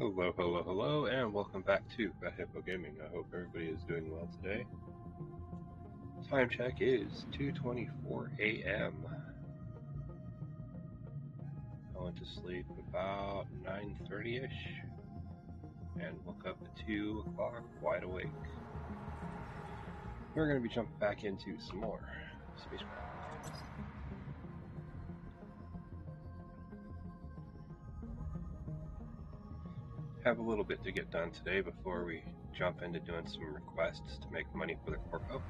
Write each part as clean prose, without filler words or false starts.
Hello, hello, hello, and welcome back to Fat Hippo Gaming. I hope everybody is doing well today. Time check is 2:24 a.m. I went to sleep about 9:30ish and woke up at 2 o'clock wide awake. We're going to be jumping back into some more Spacecraft. Have a little bit to get done today before we jump into doing some requests to make money for the Corpo.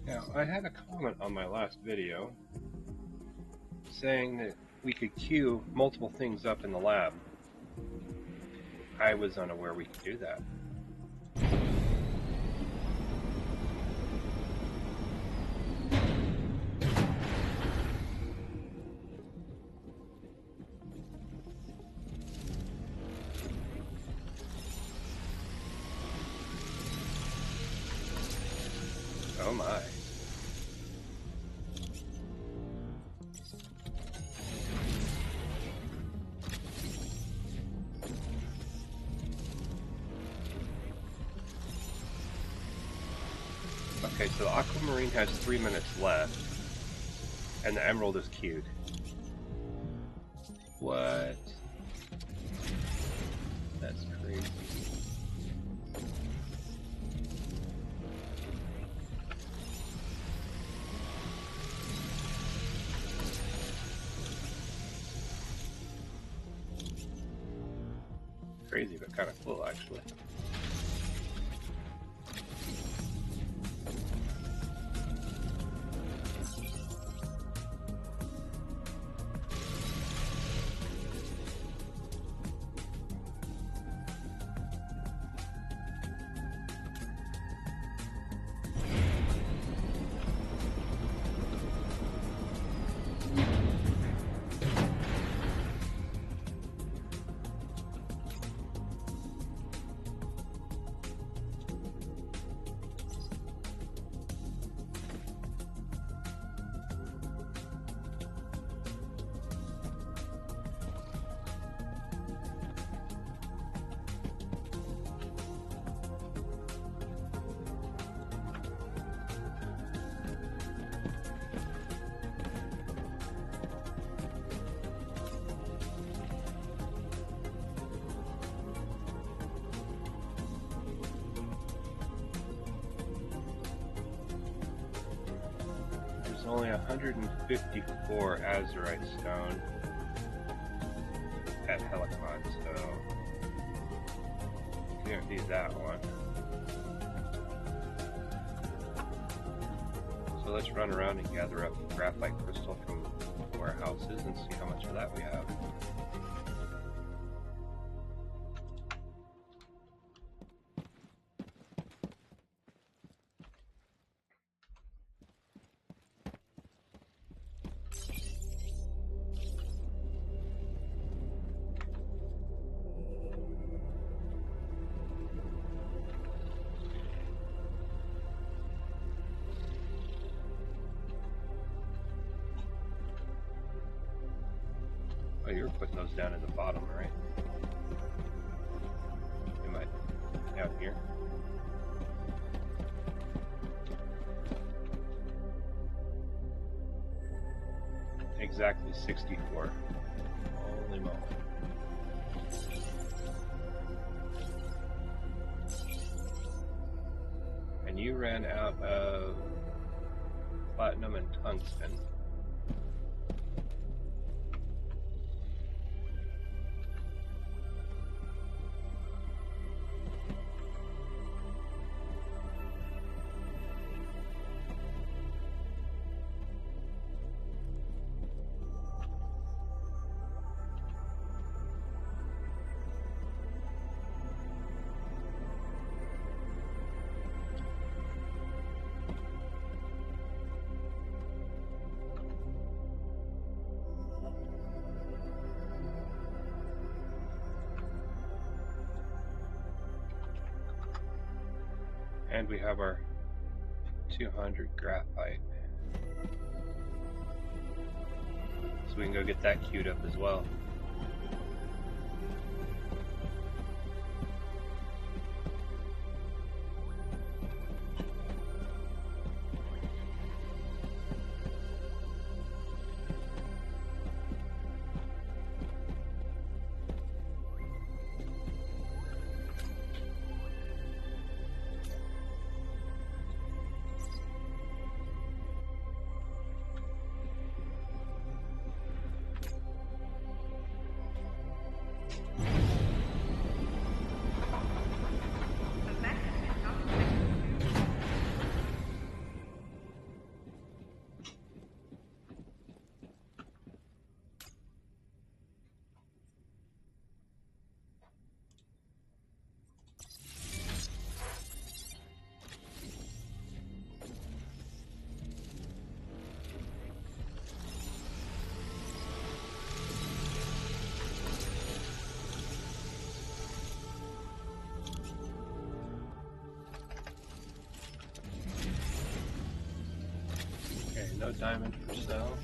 Now, I had a comment on my last video saying that we could queue multiple things up in the lab. I was unaware we could do that. Oh my. Okay, so the Aquamarine has 3 minutes left, and the Emerald is queued. What? That's crazy. Crazy, but kind of cool, actually. There's only 154 azurite stone at Helicon, so we don't need that one. So let's run around and gather up graphite crystal from warehouses and see how much of that we have. Oh, you were putting those down in the bottom, right? You might out here. Exactly 64. Holy moly. And you ran out of platinum and tungsten. And we have our 200 graphite. So we can go get that queued up as well. No diamond for sale.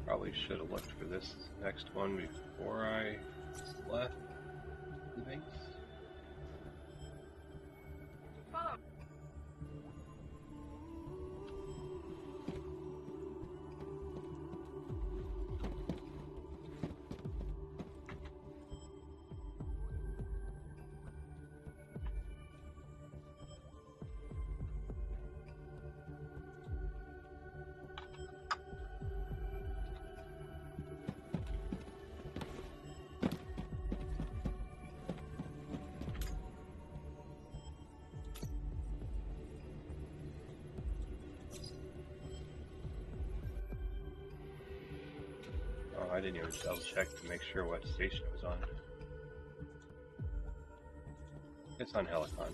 Probably should have looked for this next one before I left the base. Follow. I didn't even double check to make sure what station it was on. It's on Helicon.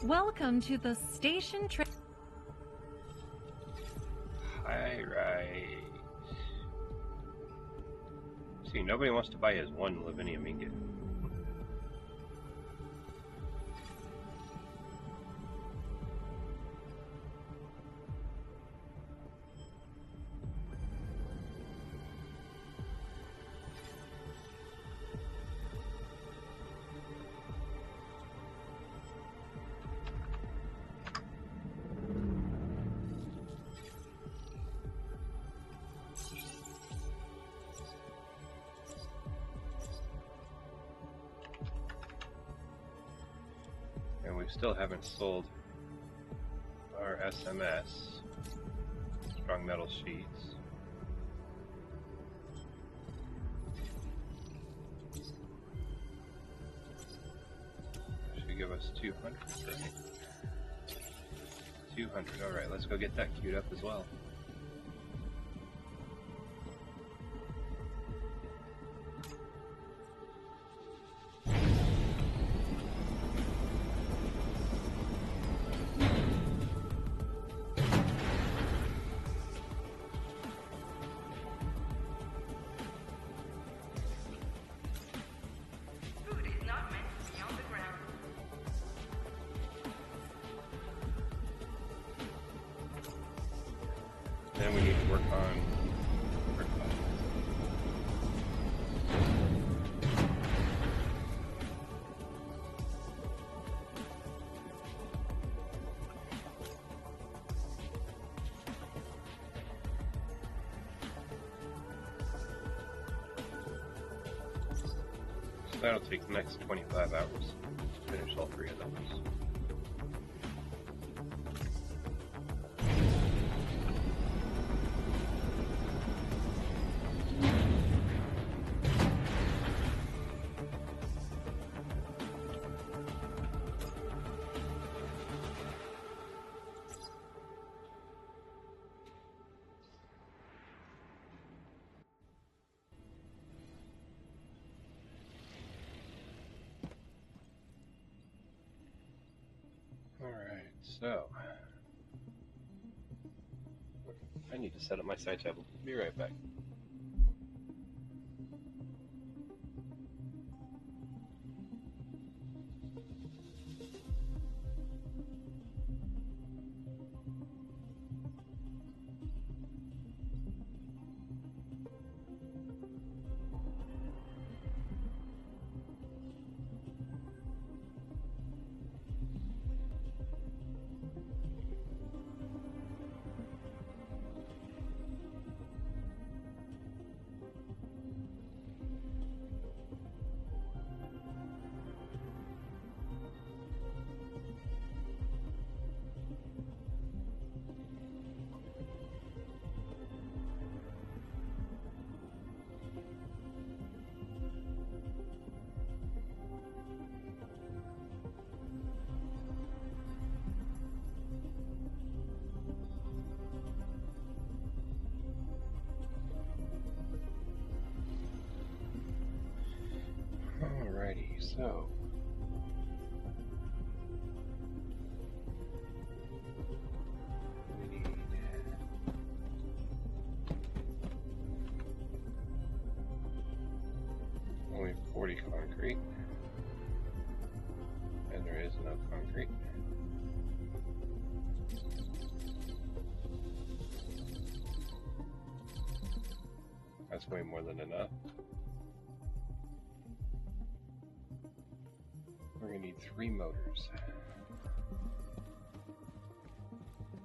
Welcome to the station trip. Right. See, nobody wants to buy his one Lavinium ingot. And we still haven't sold our SMS, strong metal sheets. Should give us 200, right? 200, alright, let's go get that queued up as well. Then we need to work on That'll take the next 25 hours to finish all 3 of those. Alright, so I need to set up my side table. Be right back. Alrighty, so we need only 40 concrete, and there is no concrete. That's way more than enough. We're going to need 3 motors.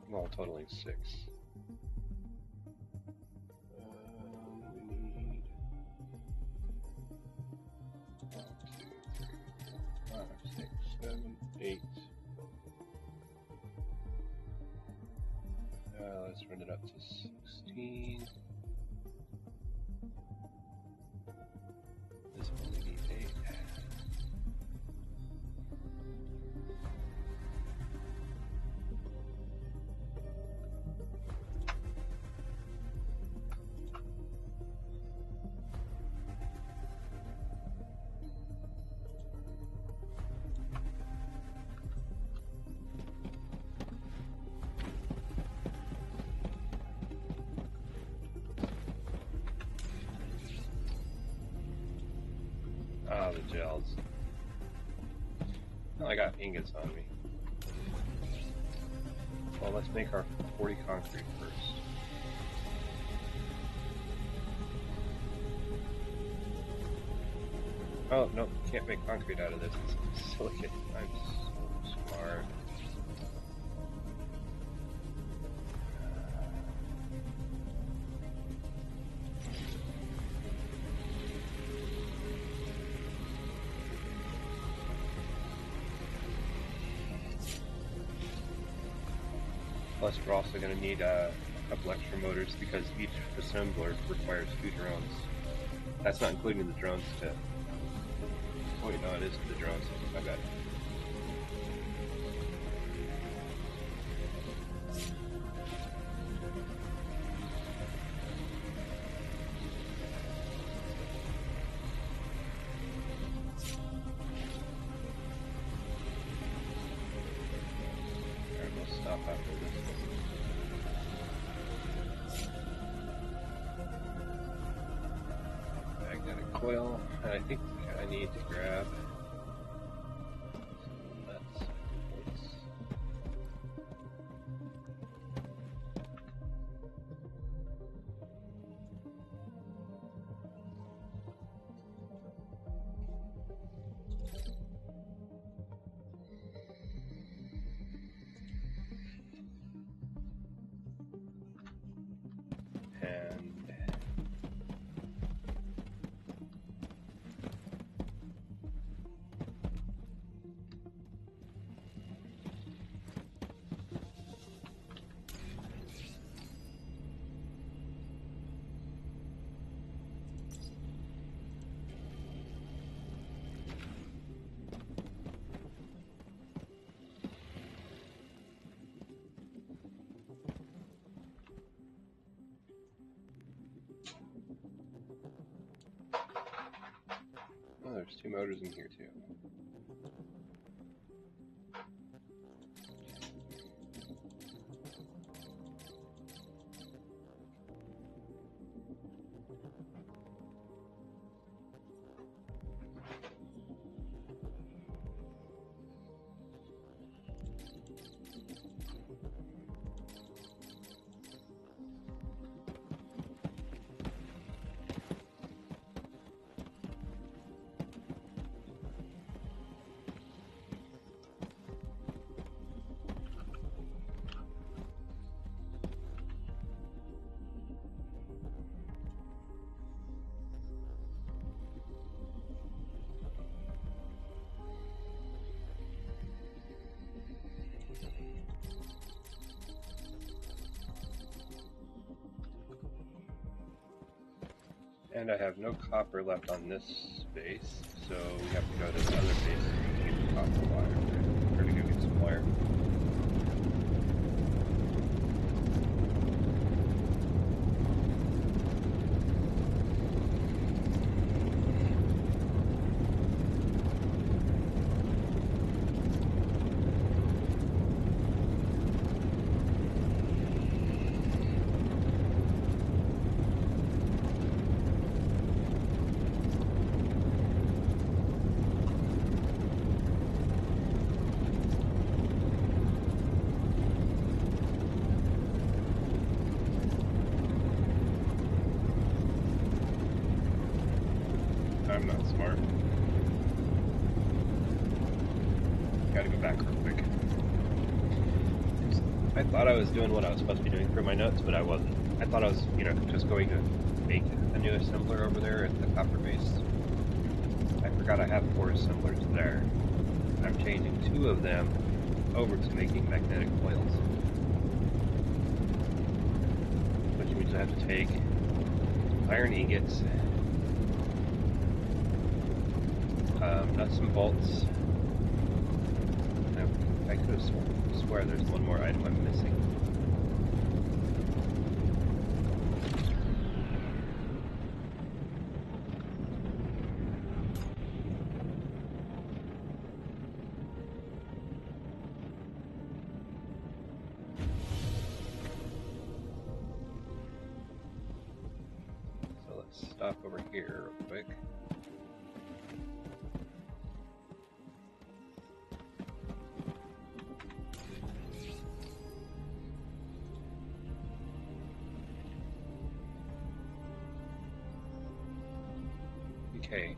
Well, totaling 6. We need 1, 2, 3, 4, 5, 6, 7, 8. Let's run it up to 16. This one we need 8. Ah, the gels. Well, I got ingots on me. Well, let's make our 40 concrete first. Oh, no, can't make concrete out of this. It's silicon. I'm so smart. Plus, we're also going to need a couple extra motors because each assembler requires 2 drones. That's not including the drones to... Oh wait, no, it is the drones. My bad. Alright, we'll stop after this. Magnetic coil, and I think I need to grab some nuts. And 2 motors in here too. And I have no copper left on this base, so we have to go to the other base to get the copper wire. Or to go get some wire. I'm not smart. Gotta go back real quick. I thought I was doing what I was supposed to be doing for my notes, but I wasn't. I thought I was, just going to make a new assembler over there at the copper base. I forgot I have 4 assemblers there. I'm changing 2 of them over to making magnetic coils. Which means I have to take iron ingots, nuts and bolts. I could have swear there's one more item I'm missing. So let's stop over here real quick. Okay.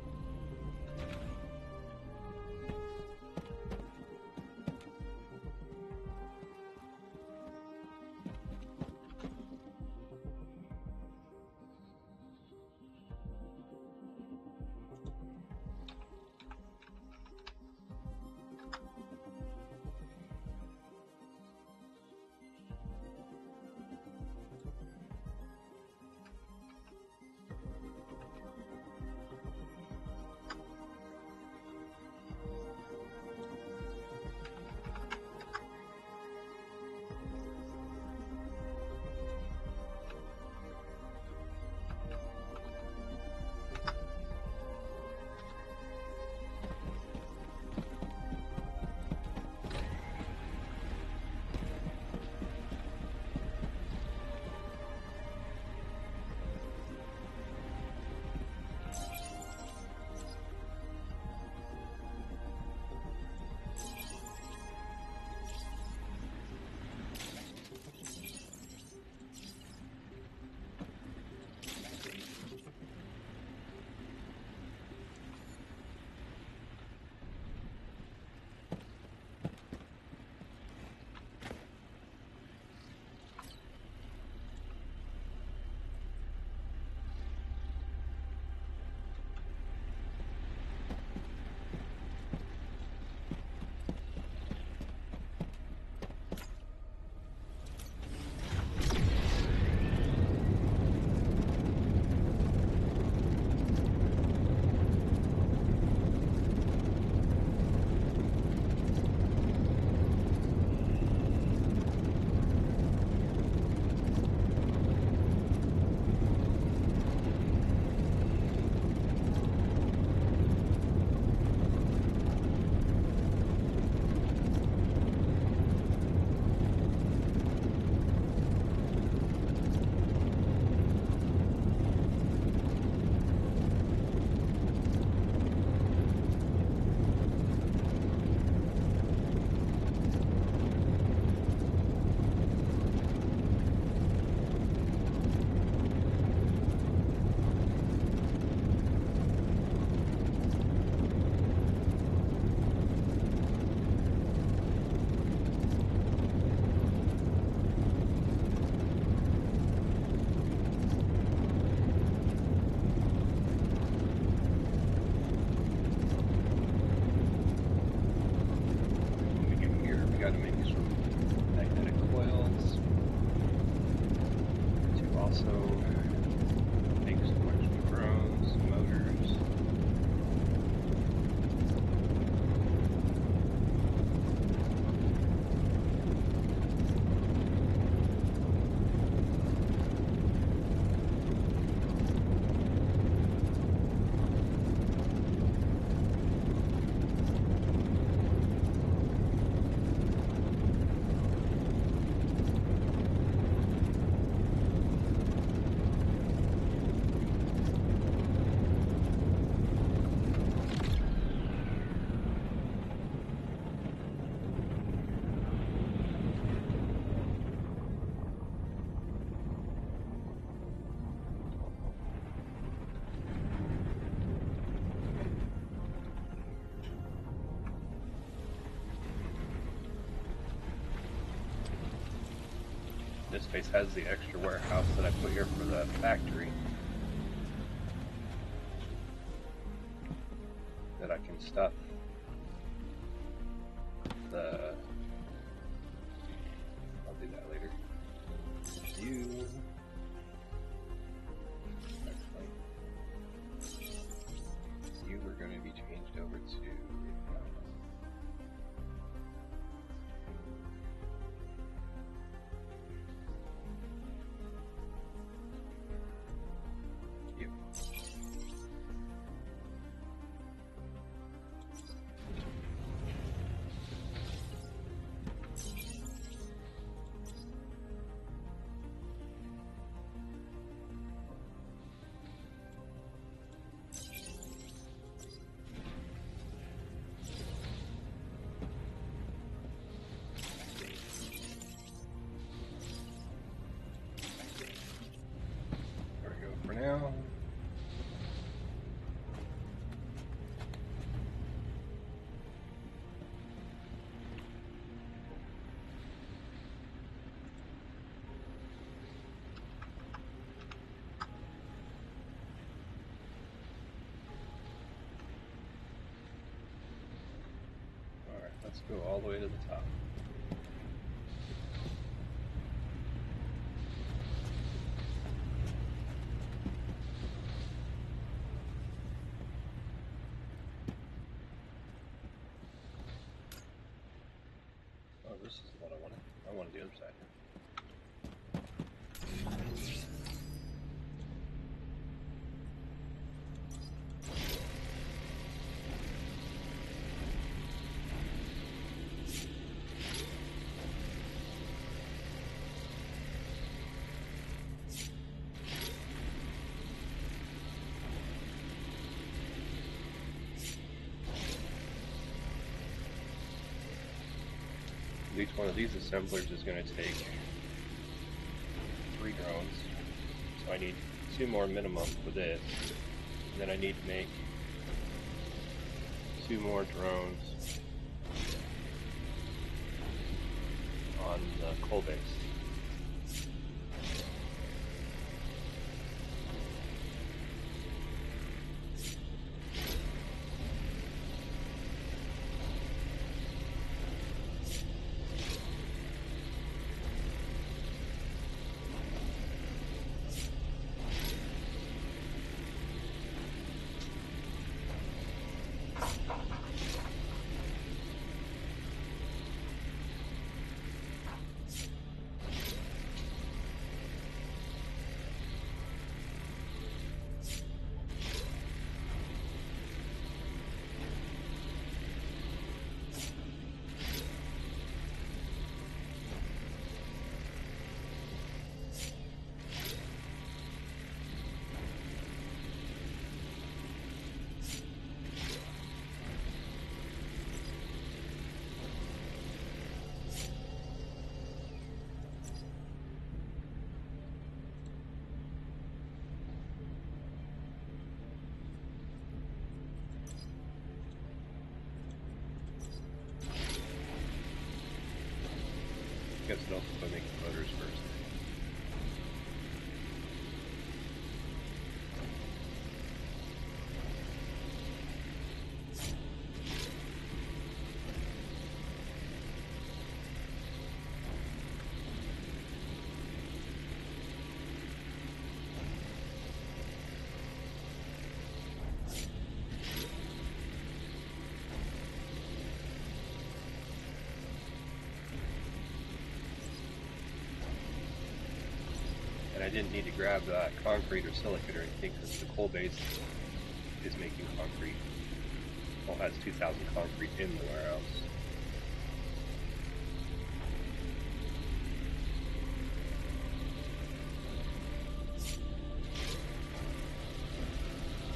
got to make some magnetic coils to also make some electrical drones, motors. This space has the extra warehouse that I put here for the factory that I can stuff the... I'll do that later. You... You are going to be changed over to... for now. All right, let's go all the way to the top. This is what I wanted. I wanted the other side. Each one of these assemblers is going to take 3 drones, so I need 2 more minimum for this, and then I need to make 2 more drones on the coal base. Guess it also by making motors first. I didn't need to grab concrete or silicate or anything because the coal base is making concrete. Well, has 2,000 concrete in the warehouse.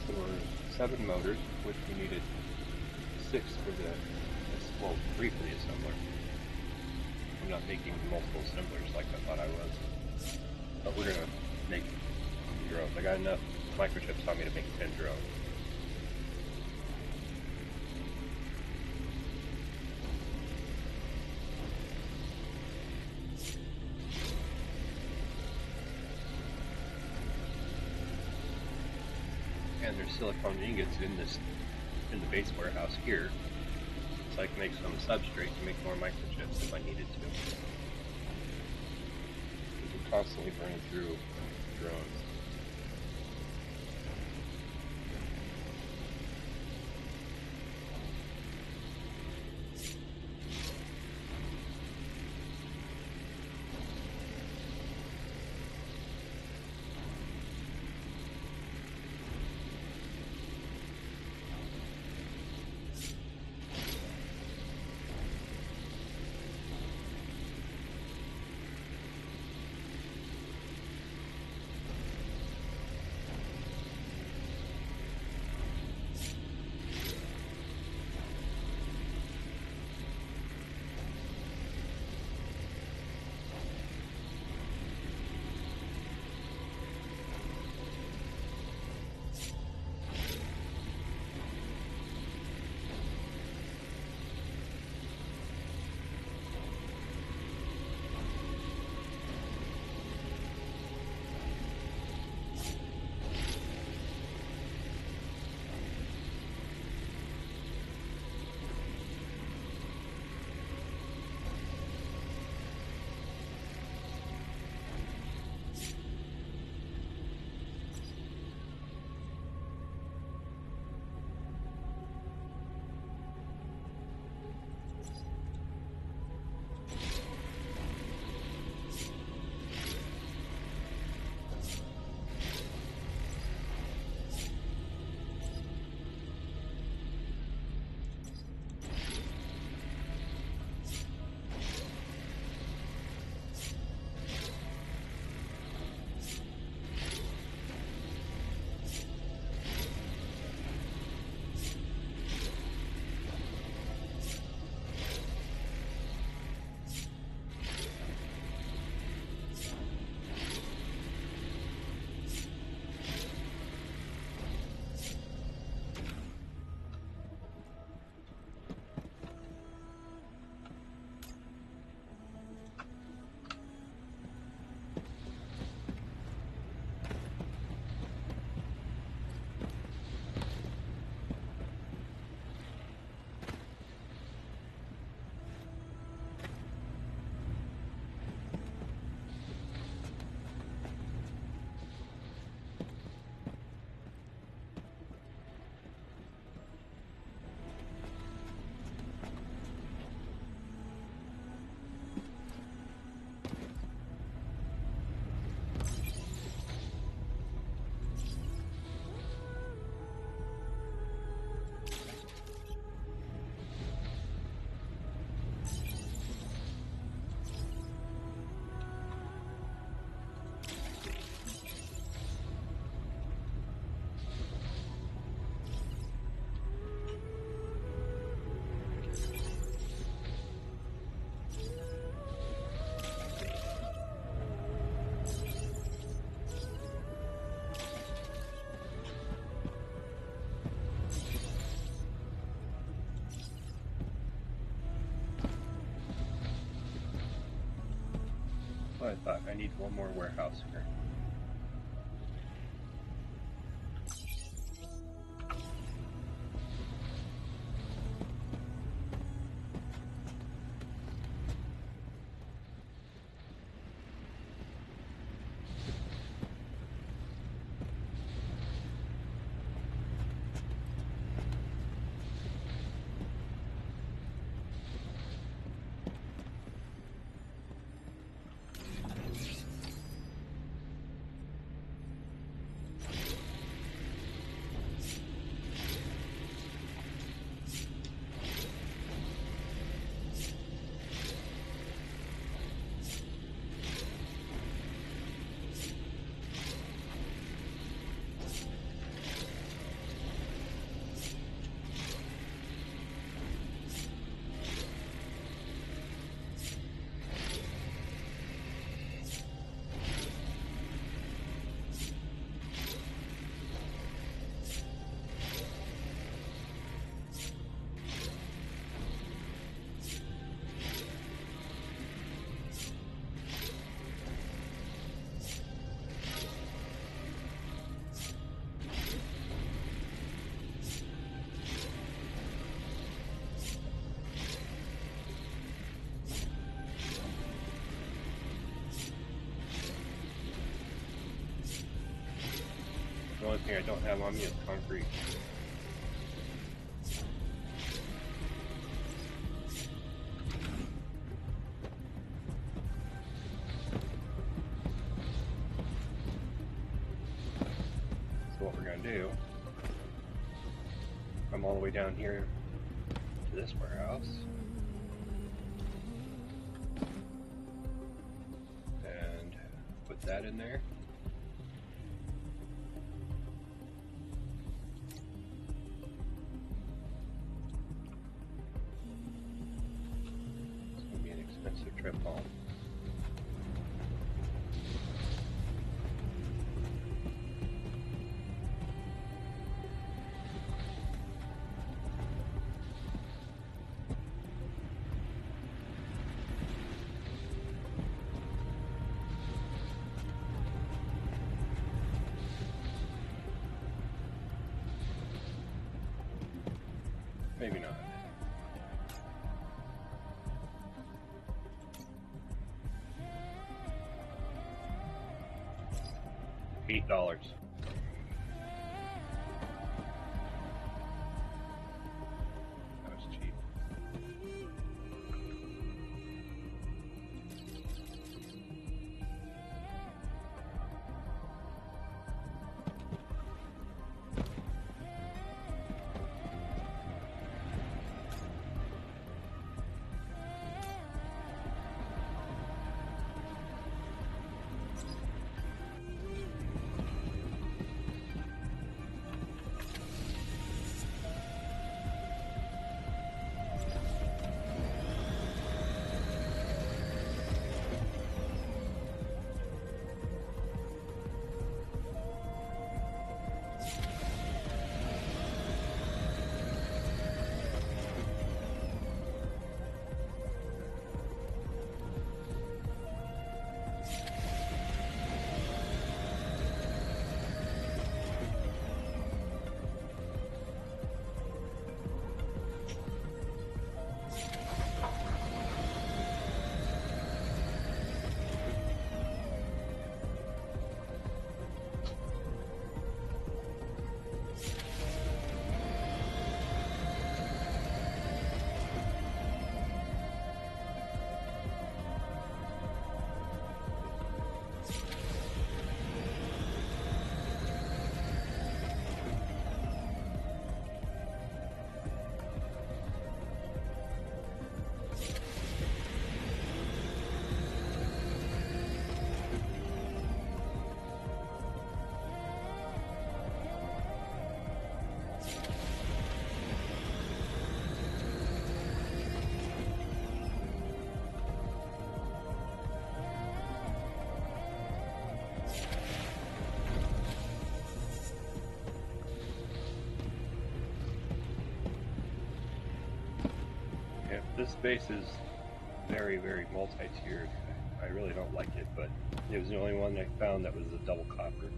So we're 7 motors, which we needed 6 for the, well, 3 for the assembler. I'm not making multiple assemblers like I thought I was. But we're gonna make drones. I got enough microchips on me to make 10 drones. And there's silicone ingots in the base warehouse here. So I can make some substrate to make more microchips if I needed to. We're constantly burning through drones. So I thought I need one more warehouse here. thing I don't have on me is concrete. So what we're going to do, come all the way down here to this warehouse. And put that in there. Expensive trip home. Maybe not. $8. That was cheap. This base is very, very multi-tiered. I really don't like it, but it was the only one I found that was a double copper.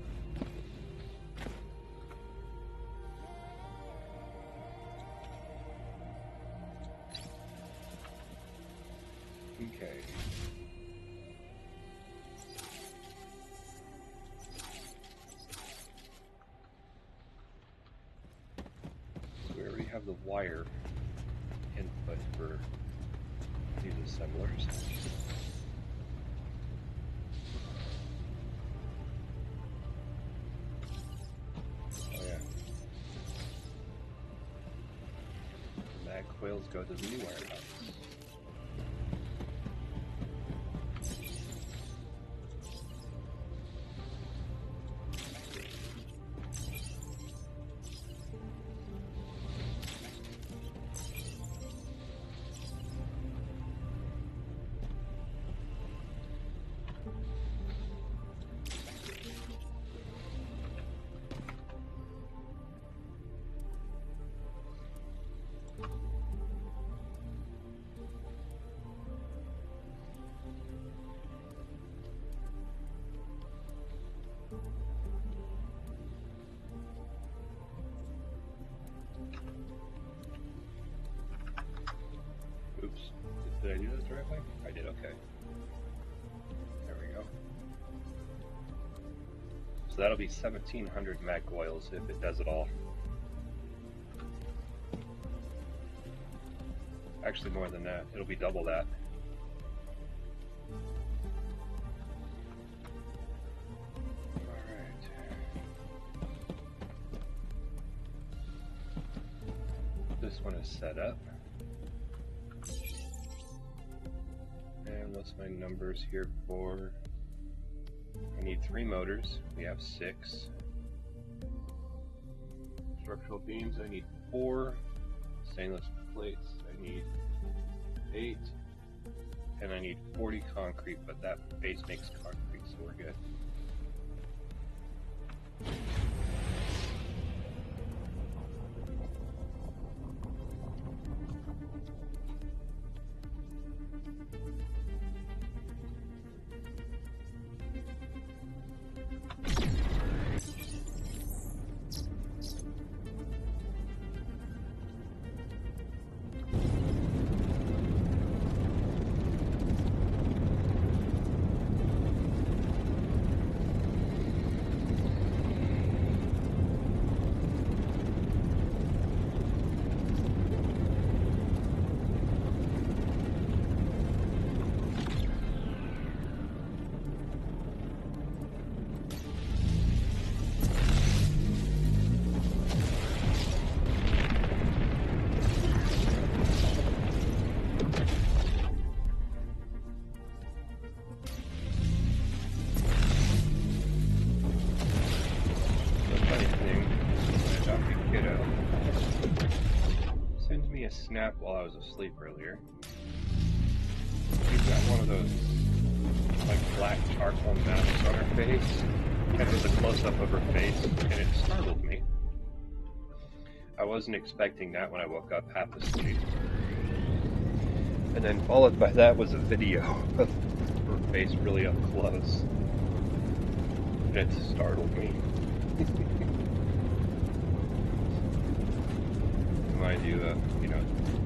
Okay. So we already have the wire input for these assemblers. Oh yeah. The mag coils go to the new warehouse. Oops. Did I do this directly? I did, okay. There we go. So that'll be 1,700 mech oils if it does it all. Actually more than that, it'll be double that. Alright. This one is set up. And what's my numbers here for? I need 3 motors, we have 6. Structural beams, I need 4. Stainless plates, I need 8. And I need 40 concrete, but that base makes concrete, so we're good. Snap while I was asleep earlier. She's got one of those like black charcoal masks on her face, and it was a close-up of her face, and it startled me. I wasn't expecting that when I woke up half asleep. And then followed by that was a video of her face really up close, and it startled me. Mind you, you know,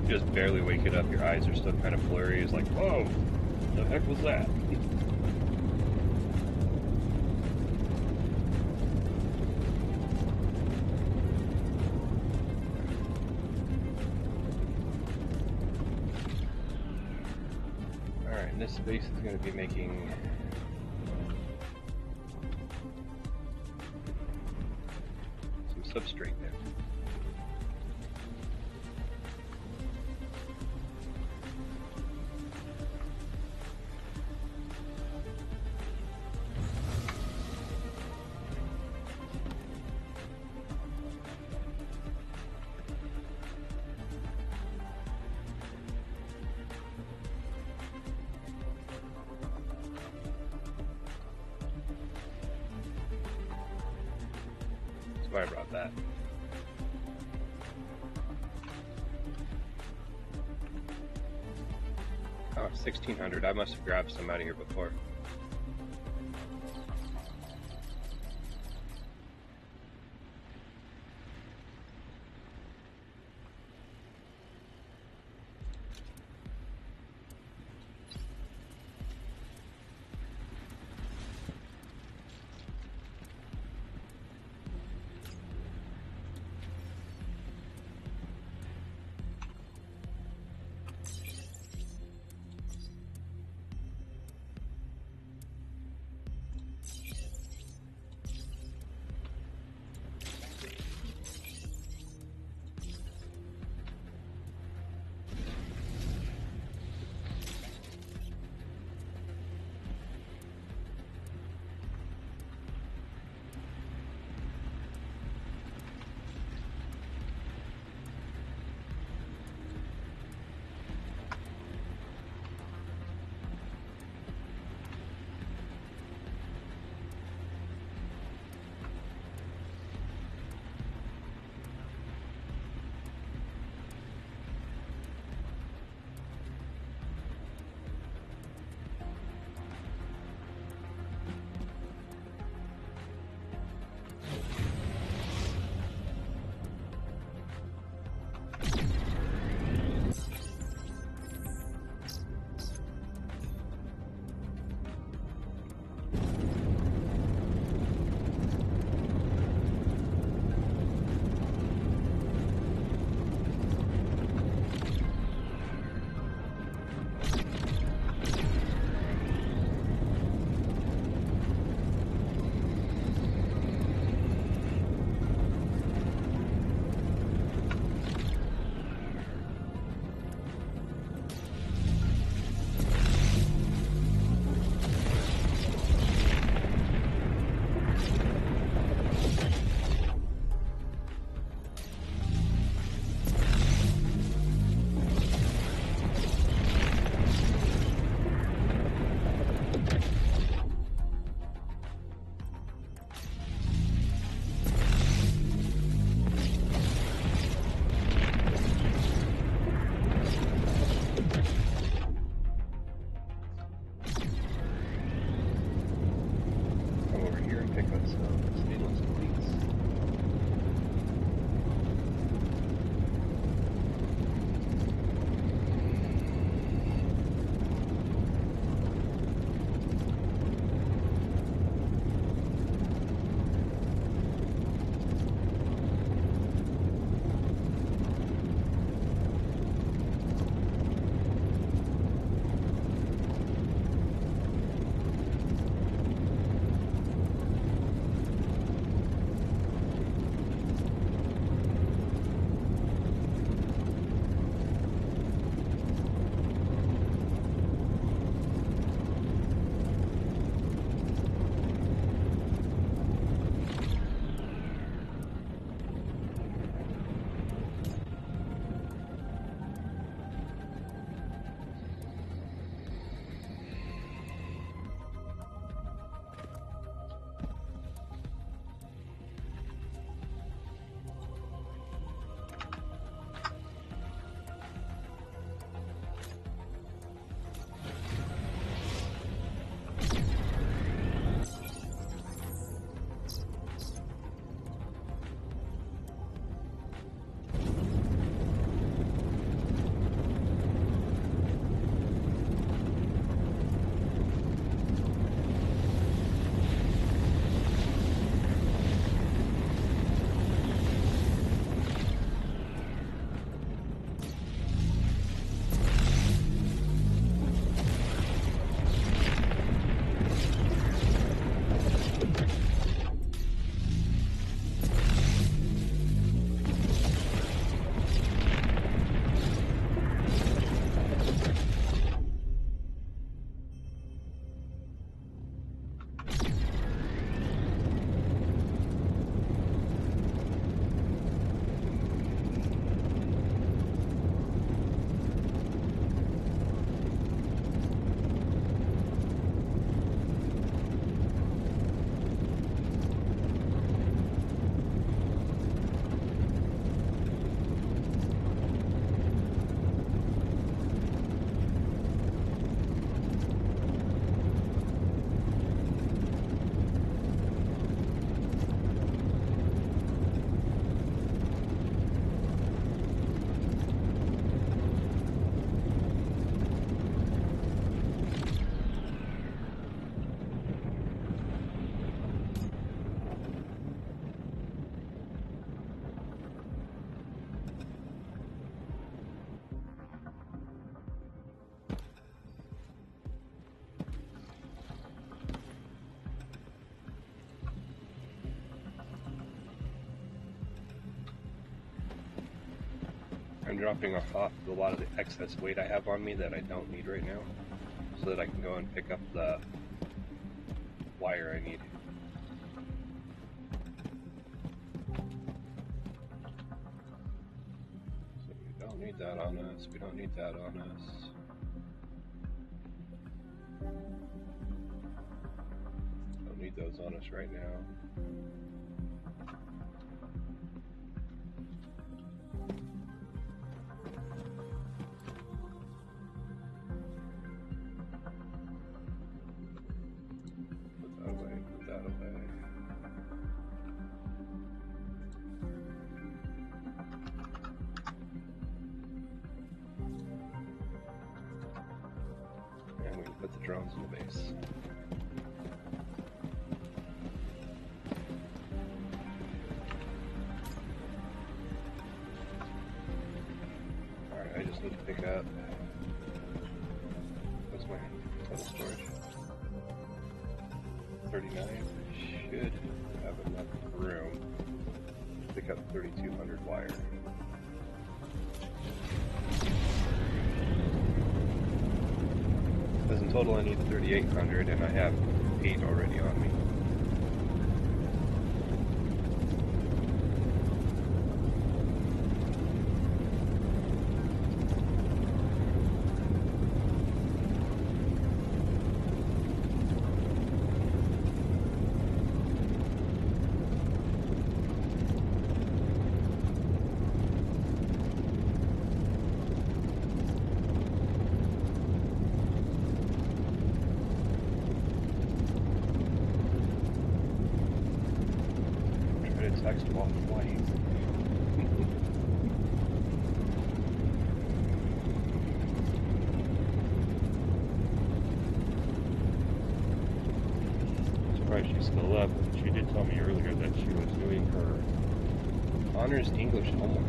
just barely waking up, your eyes are still kind of blurry. It's like, whoa, the heck was that? Alright, and this space is going to be making some substrate there. Why I brought that. Oh, 1,600. I must have grabbed some out of here before. dropping off a lot of the excess weight I have on me that I don't need right now, so that I can go and pick up the wire I need. So we don't need that on us, we don't need that on us. Don't need those on us right now. Put the drones in the base. Alright, I just need to pick up. What's my total storage? 39. Should have enough room to pick up 3,200 wire. Because in total I need 3,800 and I have 8 already on me. Text while flying. I'm surprised she's still up. She did tell me earlier that she was doing her honors English homework.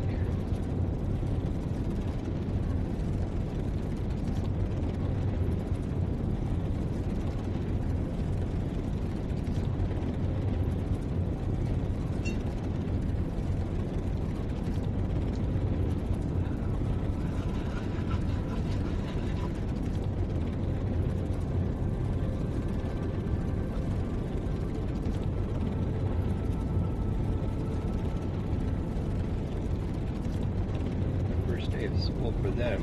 Day of school for them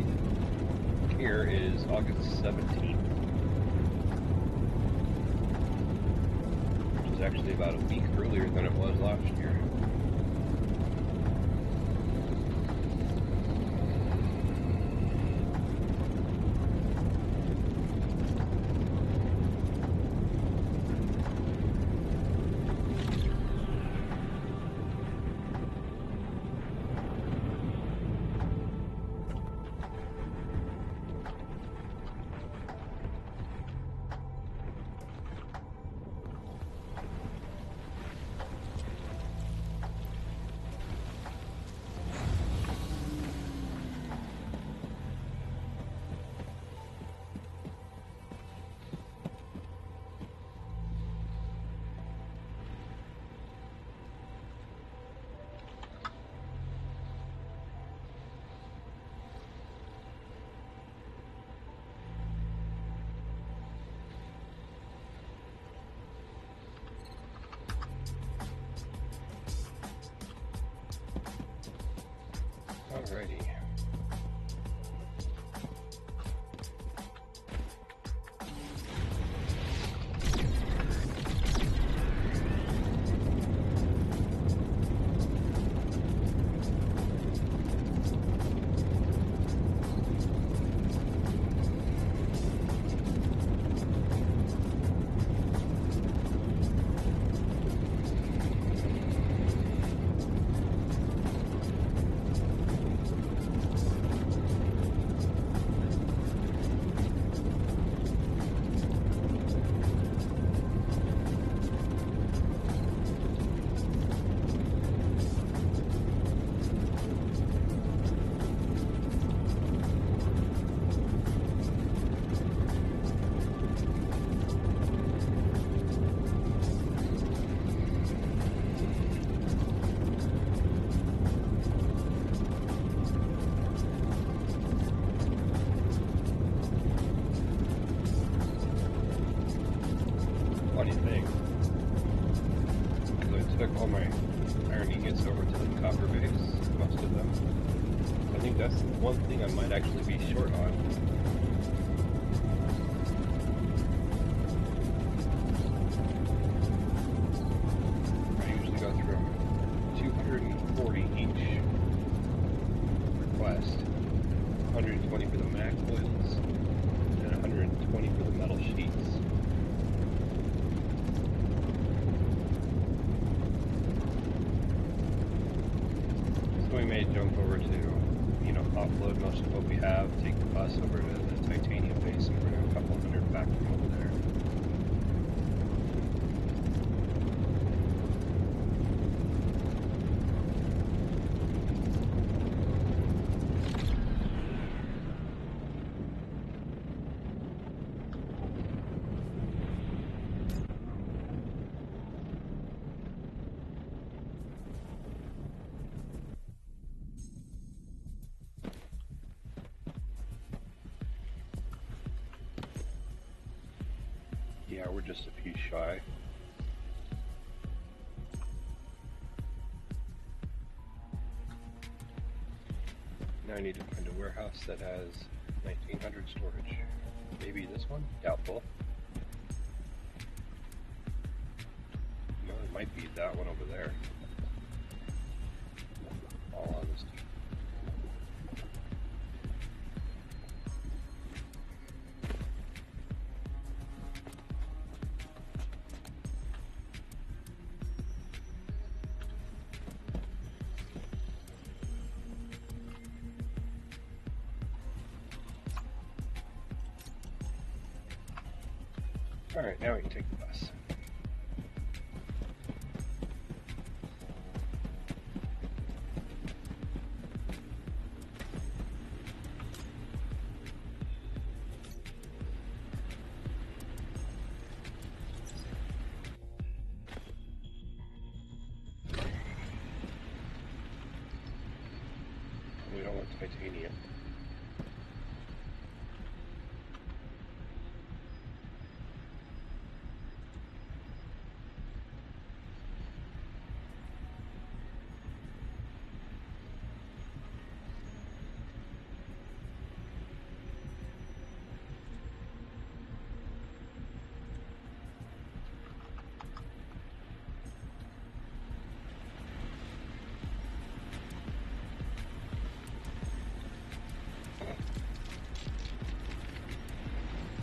here is August 17th, which is actually about a week earlier than it was last year. funny thing. Because I took all my iron ingots over to the copper base, most of them. I think that's the one thing I might actually be short on. I usually go through 240 each request. 120 for the mag coils, and 120 for the metal sheets. So we may jump over to, offload most of what we have, take the bus over to the titanium base, and bring a couple hundred back from over there. Yeah, we're just a few shy. Now I need to find a warehouse that has 1900 storage. Maybe this one? Doubtful. No, it might be that one over there. All honesty. Alright, now we can take the bus. We don't want titanium.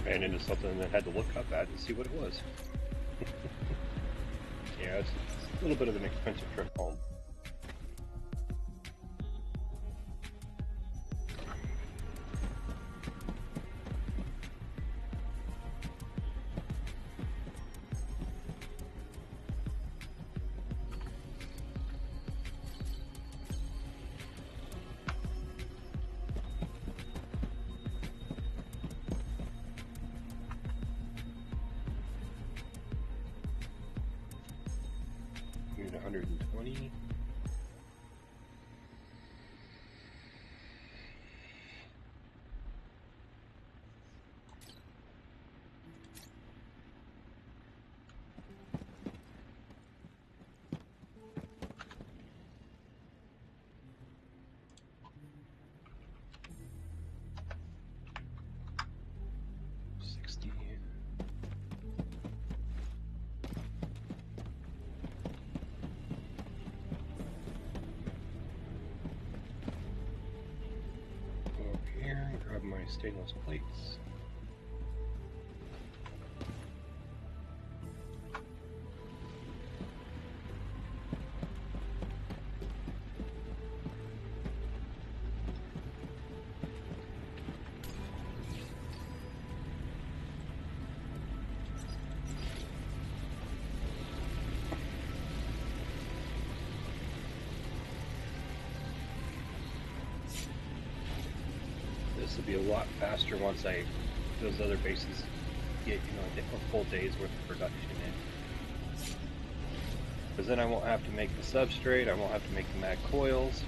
Ran into something that had to look up at and see what it was. Yeah, it's a little bit of an expensive trip home. Here's 120. Grab my stainless plates. This will be a lot faster once those other bases get, a full day's worth of production in. Because then I won't have to make the substrate, I won't have to make the mag coils.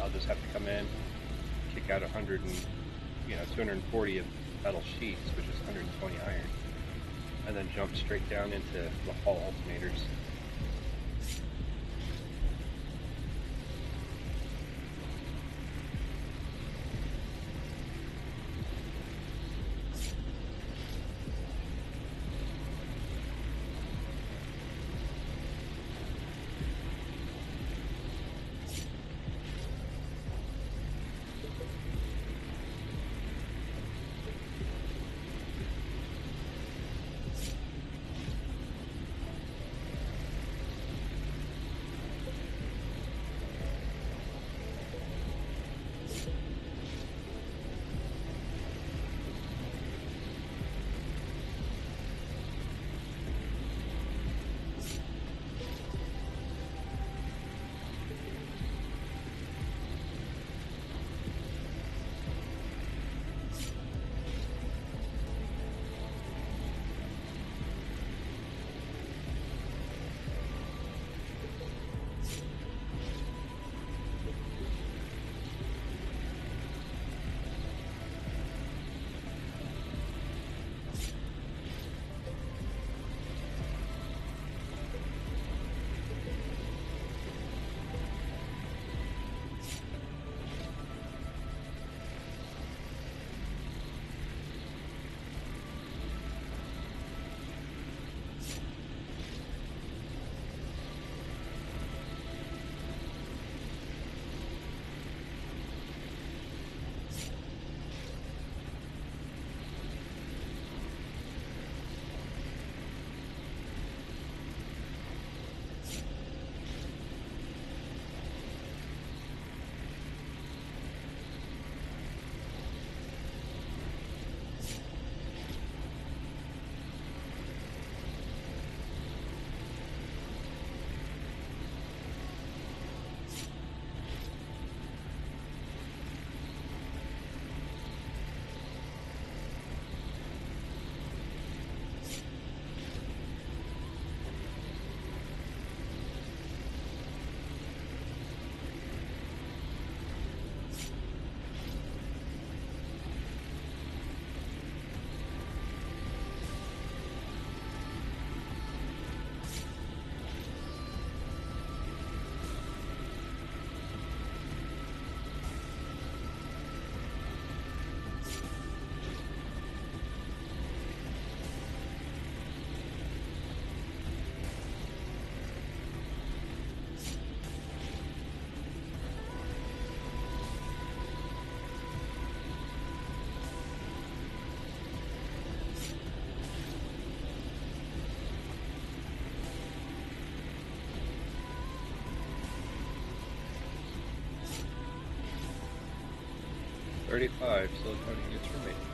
I'll just have to come in, kick out 240 of metal sheets, which is 120 iron. and then jump straight down into the Hall alternators. $35 silicone units remaining.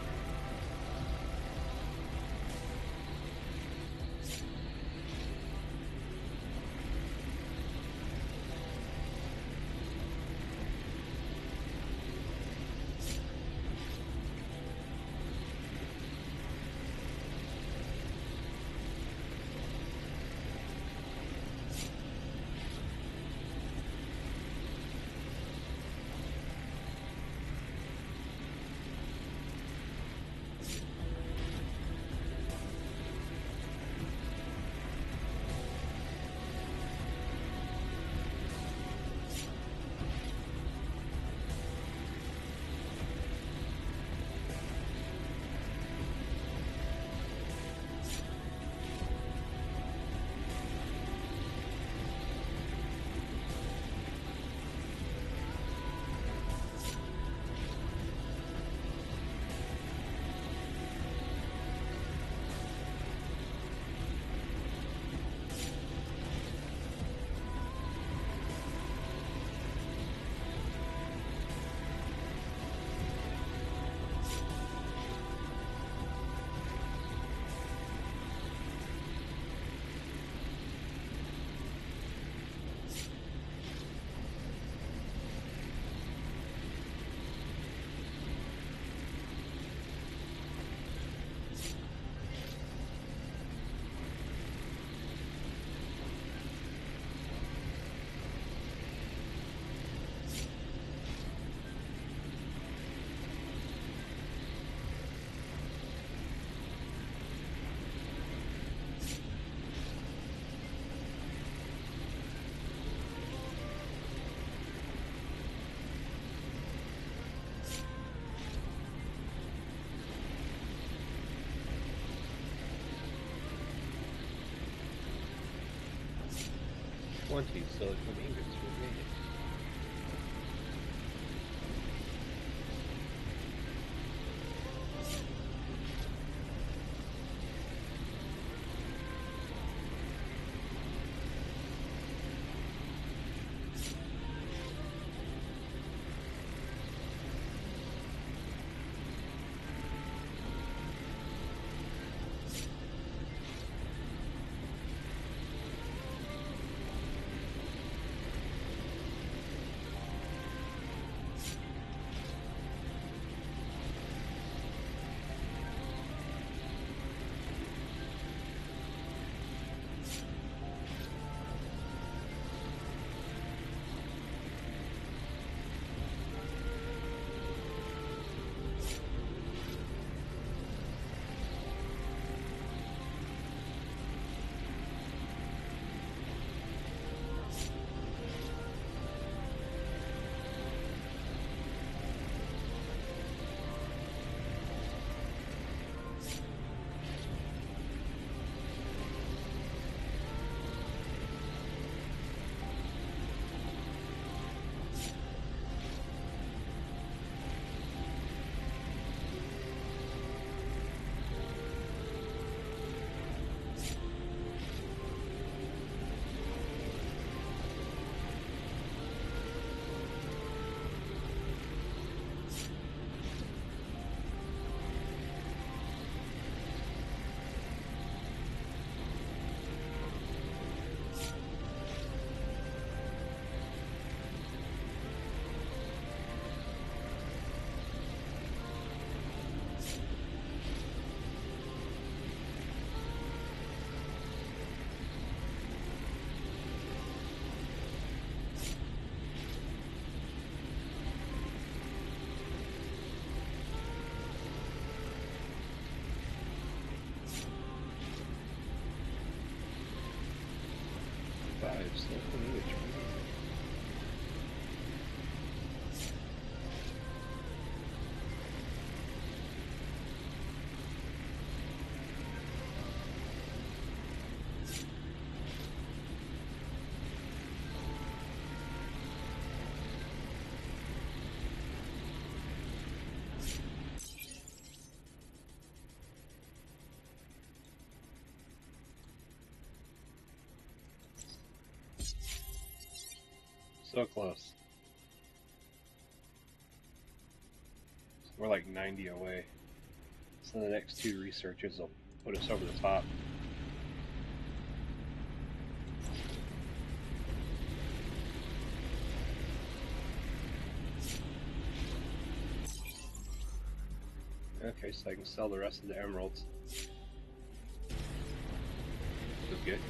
20 silicon ingots remaining. Silicon ingots remaining. So close. We're like 90 away. So the next two researches will put us over the top. Okay, so I can sell the rest of the emeralds. Feels good.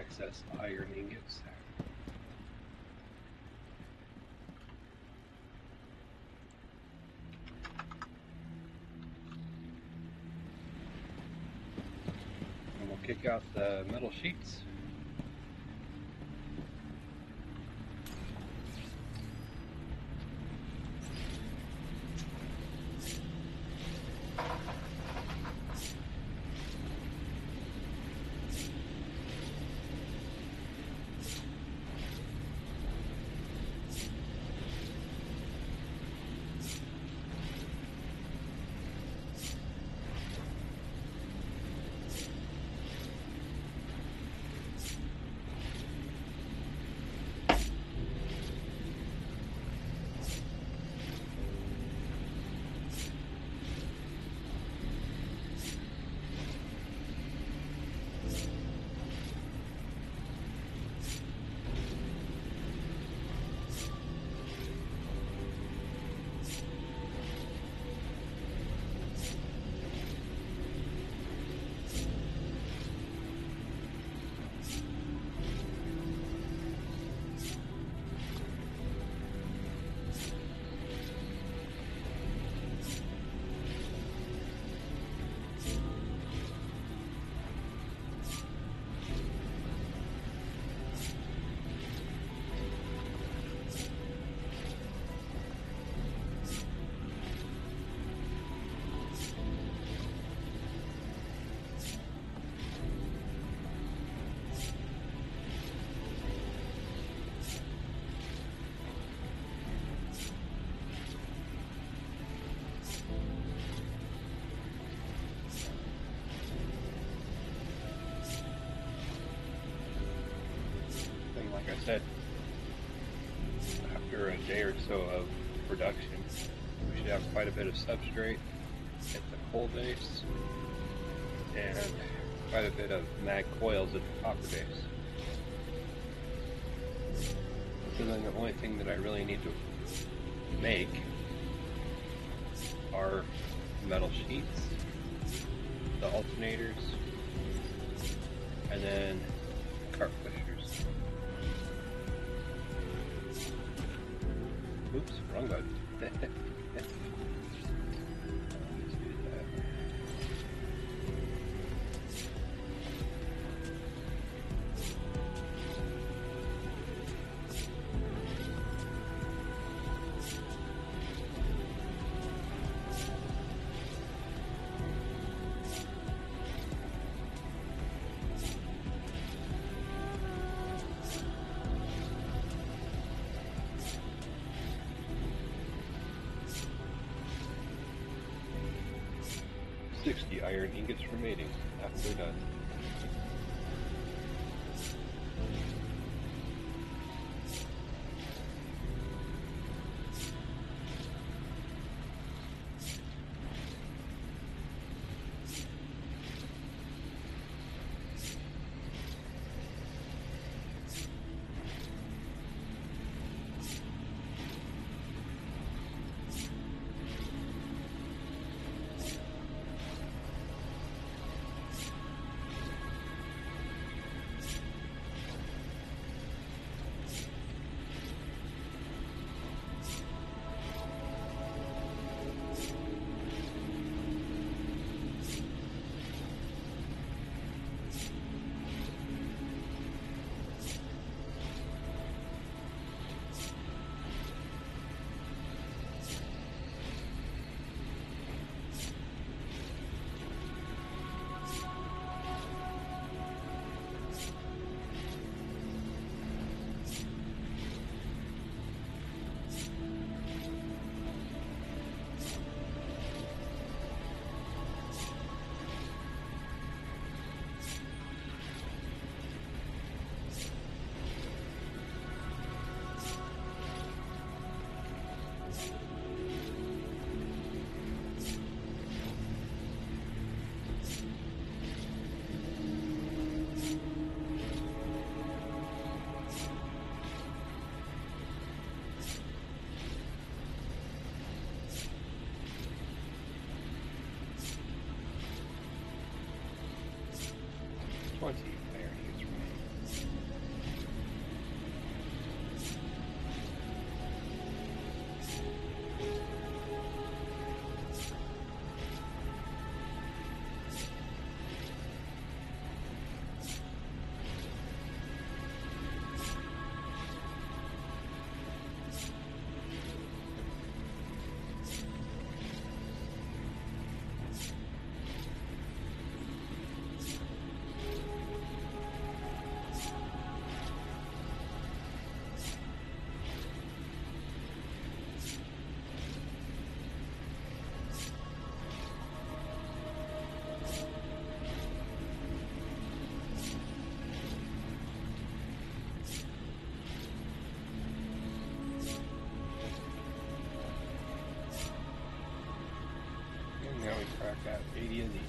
excess iron ingots. And we'll kick out the metal sheets. Like I said, after a day or so of production, we should have quite a bit of substrate at the coal base and quite a bit of mag coils at the copper base. So then the only thing that I really need to make are metal sheets, the alternators, and then cart pushers. Oops, wrong button. Let's do that. 60 iron ingots remaining after they're done. Now we cracked out 80 of these.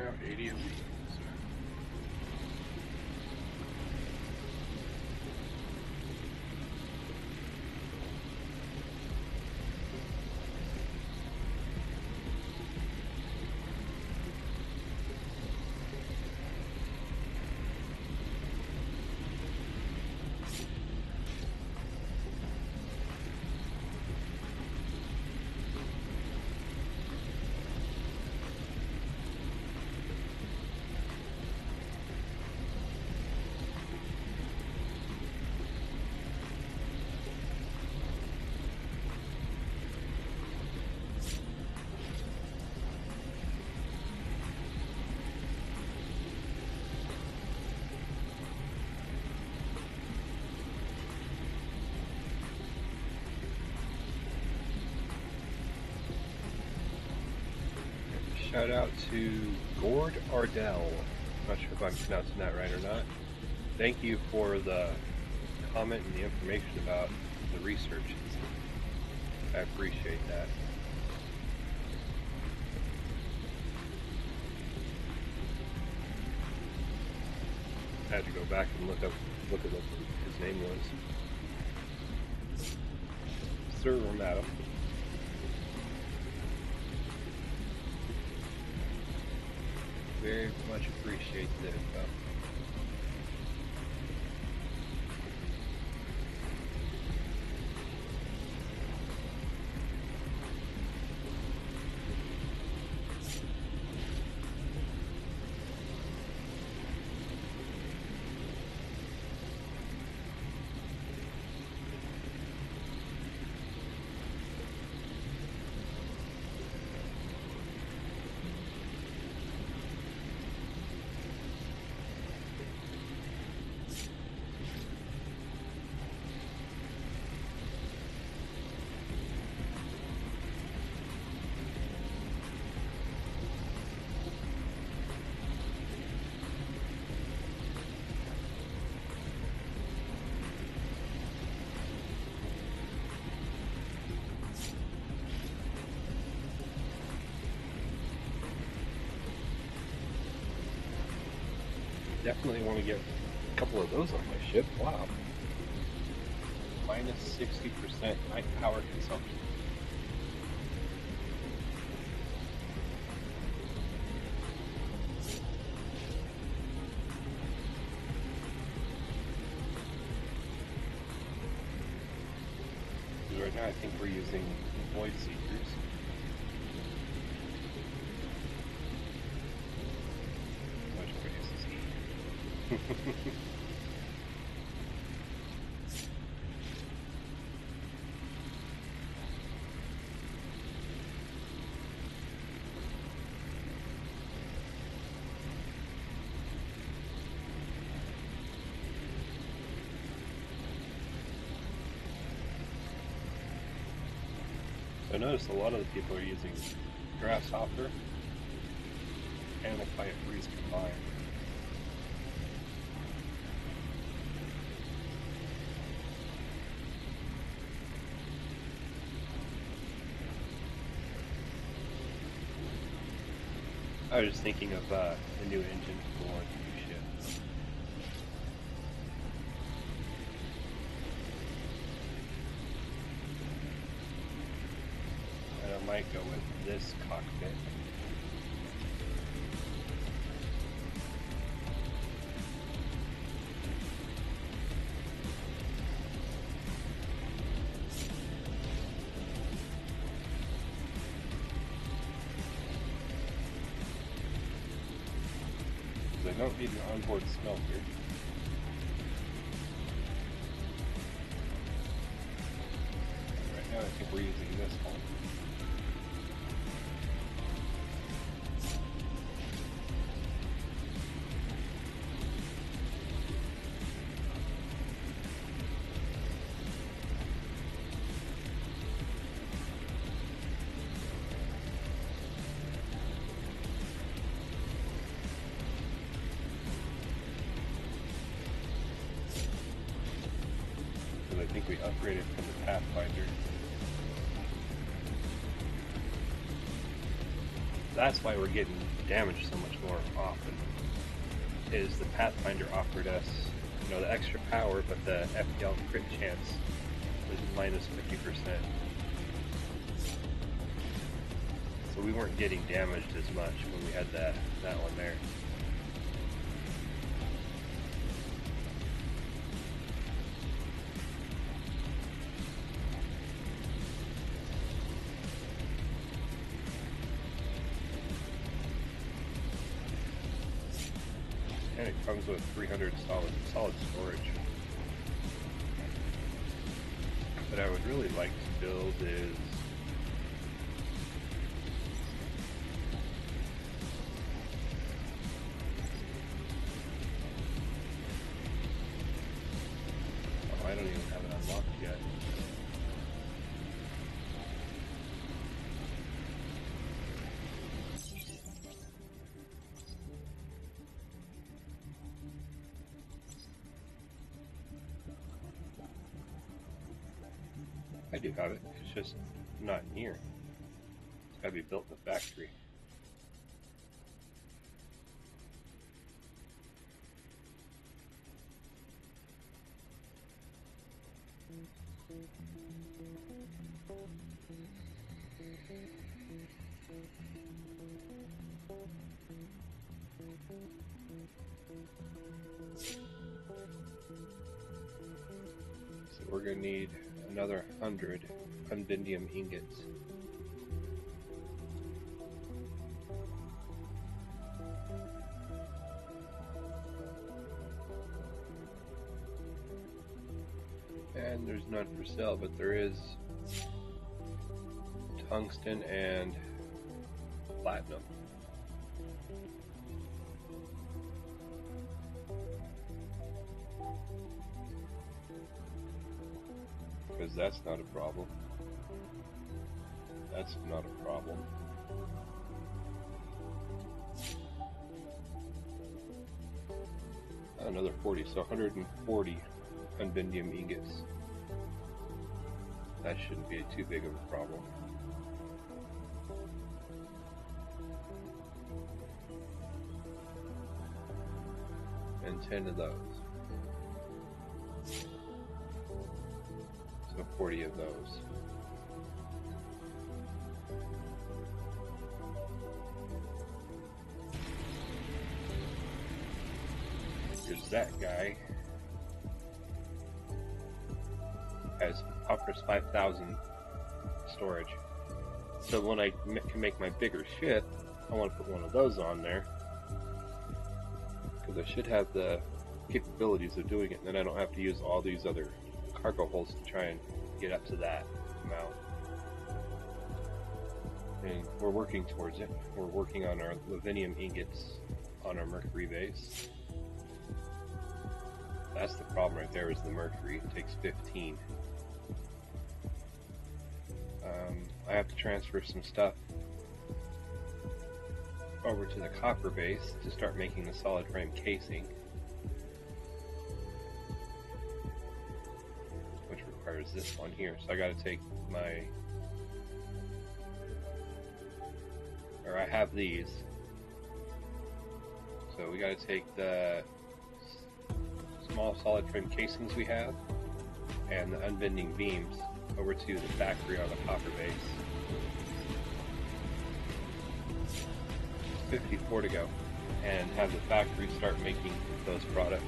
around 80 a week. So. Shout out to Gord Ardell. Not sure if I'm pronouncing that right or not. Thank you for the comment and the information about the research. I appreciate that. I had to go back and look at what his name was. Sir or Madam. Very much appreciate the info. Definitely want to get a couple of those on my ship. Wow. Minus 60% night power consumption. Right now I think we're using void seekers. I noticed a lot of the people are using Grasshopper and the Quiet Breeze combined. I was just thinking of the new engine for the new ship. And I might go with this cockpit. I don't need an onboard smelter. Right now I think we're using this one. I think we upgraded from the Pathfinder. That's why we're getting damaged so much more often. Is the Pathfinder offered us, the extra power, but the FPL crit chance was minus 50%. So we weren't getting damaged as much when we had that one there. And it comes with 300 solid storage. What I would really like to build is I don't even have it unlocked yet. I do have it, it's just not near. It's gotta be built in the factory. So we're gonna need another 100 unvindium ingots. And there's none for sale, but there is tungsten and platinum. Because that's not a problem. That's not a problem. Another 40, so 140 unvindium ingots. That shouldn't be too big of a problem. And 10 of those. So 40 of those. Here's that guy. Has offers 5,000 storage. So when I can make my bigger ship, I want to put one of those on there. Because I should have the capabilities of doing it, and then I don't have to use all these other cargo holds to try and get up to that amount. And we're working towards it. We're working on our Lavinium ingots on our Mercury base. That's the problem right there, is the Mercury. It takes 15. I have to transfer some stuff over to the copper base to start making the solid frame casing, which requires this one here. So I got to take I have these. So we got to take the small solid frame casings we have and the unbending beams over to the factory on the copper base. 54 to go, and have the factory start making those products.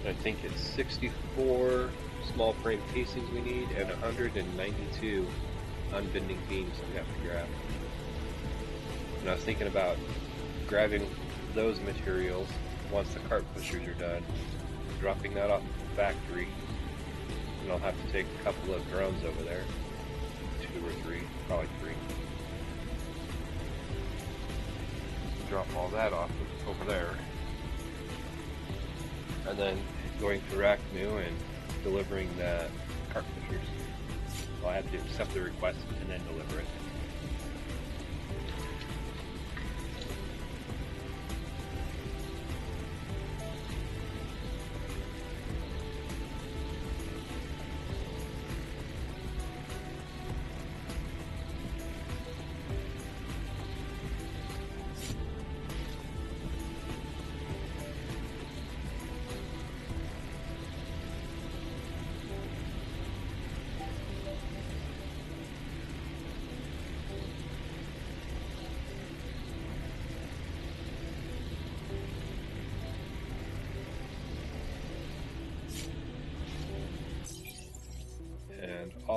I think it's 64 small frame casings we need and 192 unbending beams that we have to grab. And I was thinking about grabbing those materials once the cart pushers are done, dropping that off at the factory, and I'll have to take a couple of drones over there, 2 or 3, probably 3. Drop all that off over there, and then going to Racknu and delivering the cart pushers. So I have to accept the request and then deliver it.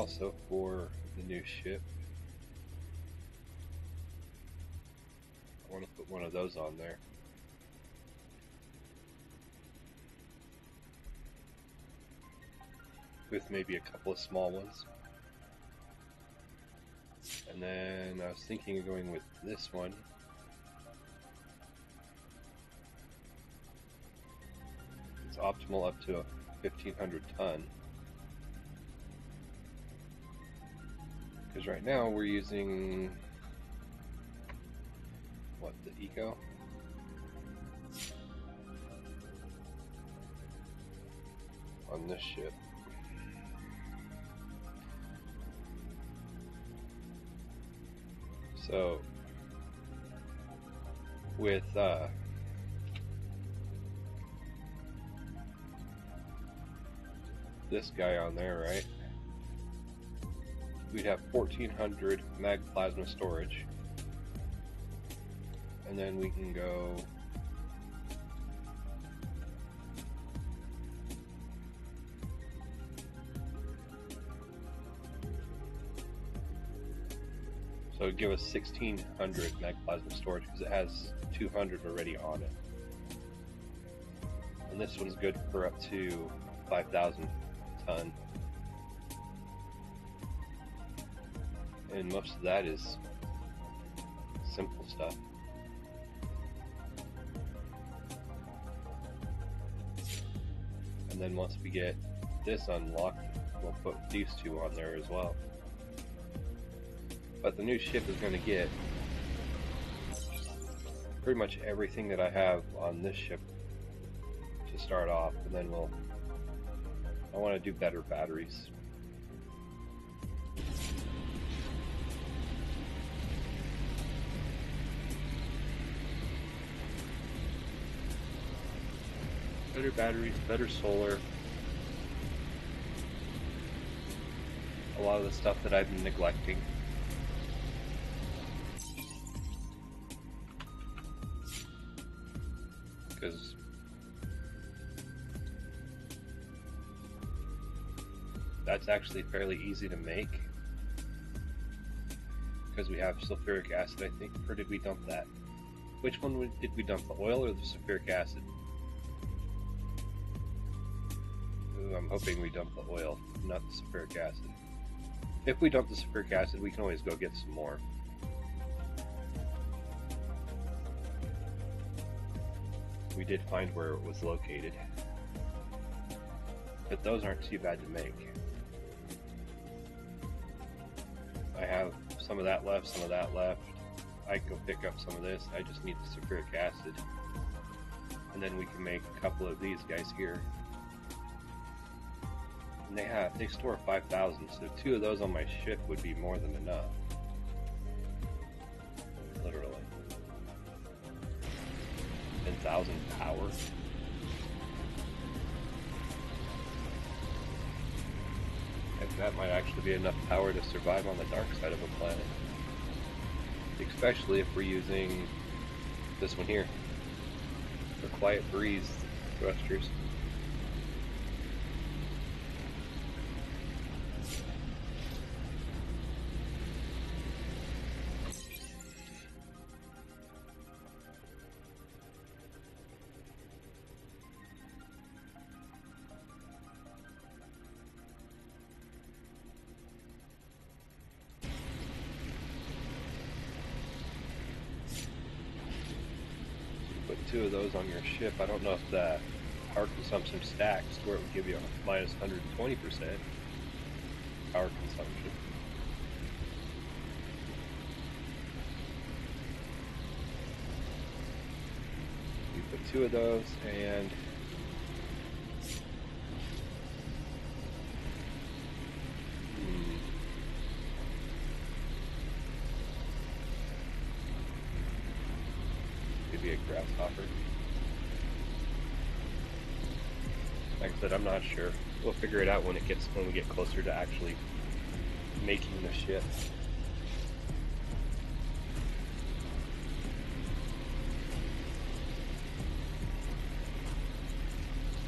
also for the new ship. I want to put one of those on there. With maybe a couple of small ones. And then I was thinking of going with this one. It's optimal up to a 1,500 ton. Because right now we're using, what, the Eco? On this ship. So, with this guy on there, right? We'd have 1,400 mag plasma storage. And then we can go so it'd give us 1,600 mag plasma storage because it has 200 already on it. And this one's good for up to 5,000 ton. And most of that is simple stuff. And then once we get this unlocked, we'll put these two on there as well. But the new ship is going to get pretty much everything that I have on this ship to start off, and then I want to do better batteries. Better batteries, better solar. A lot of the stuff that I've been neglecting. Because that's actually fairly easy to make. Because we have sulfuric acid, I think. Or did we dump that? Which one did we dump? The oil or the sulfuric acid? Ooh, I'm hoping we dump the oil, not the sulfuric acid. If we dump the sulfuric acid, we can always go get some more. We did find where it was located. But those aren't too bad to make. I have some of that left, some of that left. I can go pick up some of this. I just need the sulfuric acid. And then we can make a couple of these guys here. And they store 5,000, so 2 of those on my ship would be more than enough. Literally. 10,000 power. And that might actually be enough power to survive on the dark side of a planet. Especially if we're using this one here. For quiet breeze thrusters. Put 2 of those on your ship. I don't know if that power consumption stacks to where it would give you a minus 120% power consumption. You put 2 of those and maybe a grasshopper. Like I said, I'm not sure. We'll figure it out when we get closer to actually making the ship.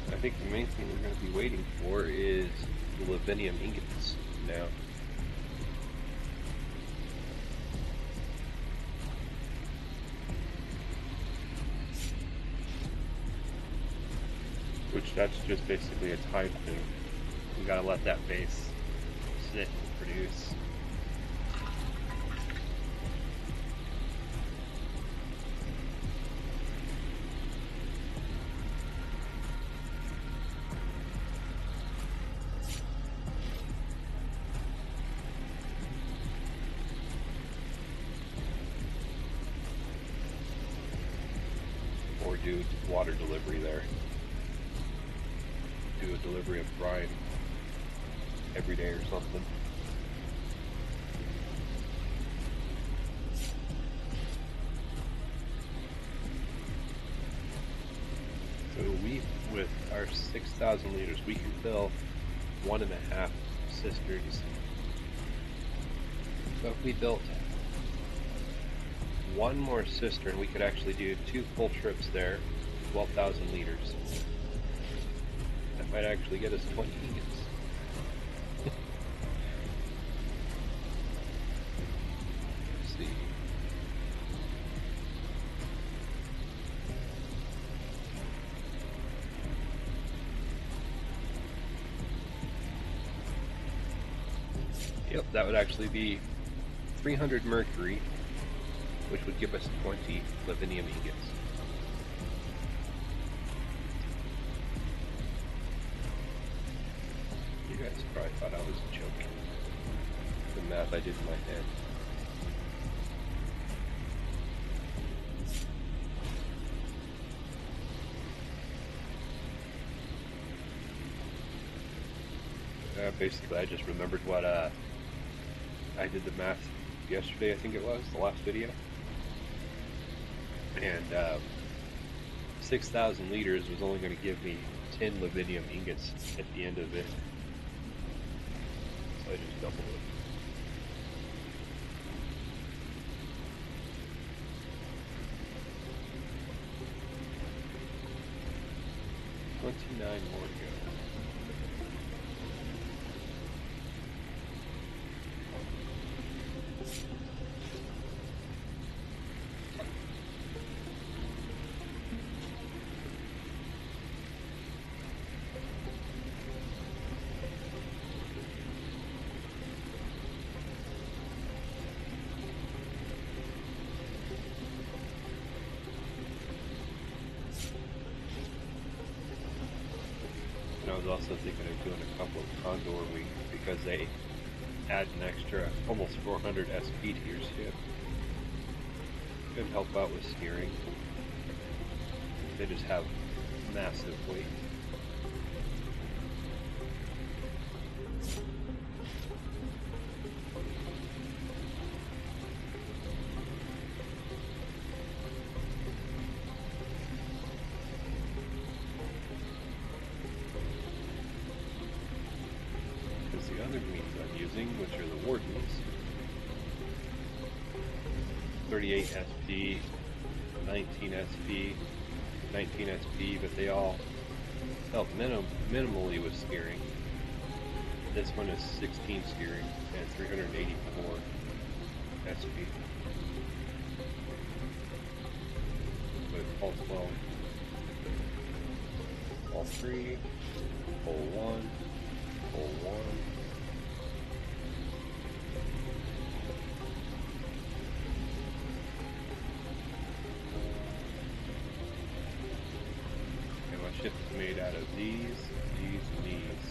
I think the main thing we're going to be waiting for is the rubidium ingots now. Which that's just basically a tide thing. We gotta let that base sit and produce. Or do water delivery there. Do a delivery of brine every day or something. So we, with our 6,000 liters, we can fill 1.5 cisterns. So if we built one more cistern, we could actually do 2 full trips there, 12,000 liters. That might actually get us 20 ingots. Let's see. Yep, that would actually be 300 mercury, which would give us 20 livinium ingots. You guys probably thought I was joking. The math I did in my head. Basically, I just remembered what I did the math yesterday, I think it was, the last video. And 6,000 liters was only going to give me 10 livinium ingots at the end of it. So I just doubled it. $29 more to go. I was also thinking of doing a couple of condor weeks because they add an extra almost 400 SP to your ship. Could help out with steering. They just have massive weight. The other means I'm using, which are the Wardens, 38 SP, 19 SP, 19 SP, but they all help minimally with steering. This one is 16 steering and 384 SP. With all 12, all 3, all 1, all 1. Ship is made out of these, and these.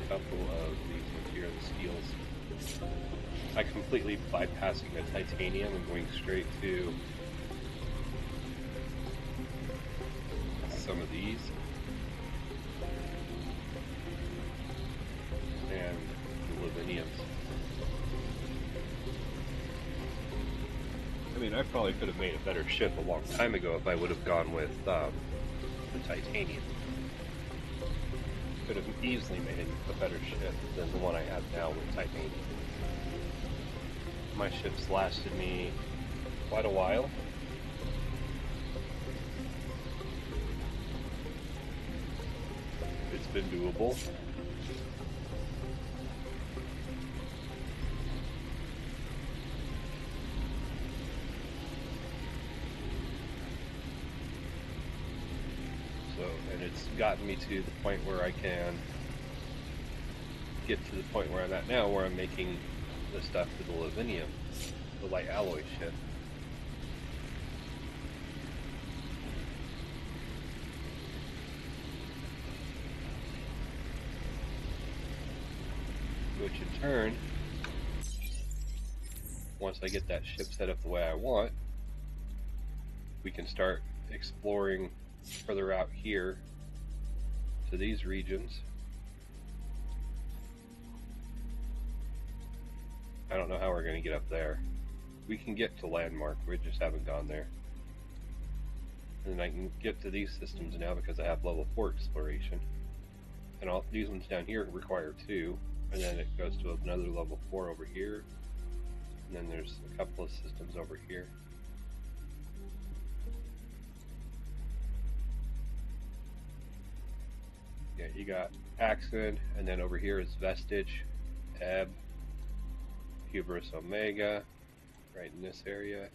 A couple of these material steels. I completely bypassing the titanium and going straight to some of these. And the liviniums. I mean, I probably could have made a better ship a long time ago if I would have gone with the titanium. Could have easily made a better ship than the one I have now with titanium. My ship's lasted me quite a while. It's been doable. And it's gotten me to the point where I can get to the point where I'm at now, where I'm making the stuff for the Lavinium, the light alloy ship. Which in turn, once I get that ship set up the way I want, we can start exploring further out here to these regions. I don't know how we're going to get up there. We can get to Landmark, we just haven't gone there. And then I can get to these systems now because I have level 4 exploration. And all these ones down here require 2, and then it goes to another level 4 over here. And then there's a couple of systems over here. Yeah, you got Axon, and then over here is Vestige, Ebb, Hubris Omega, right in this area,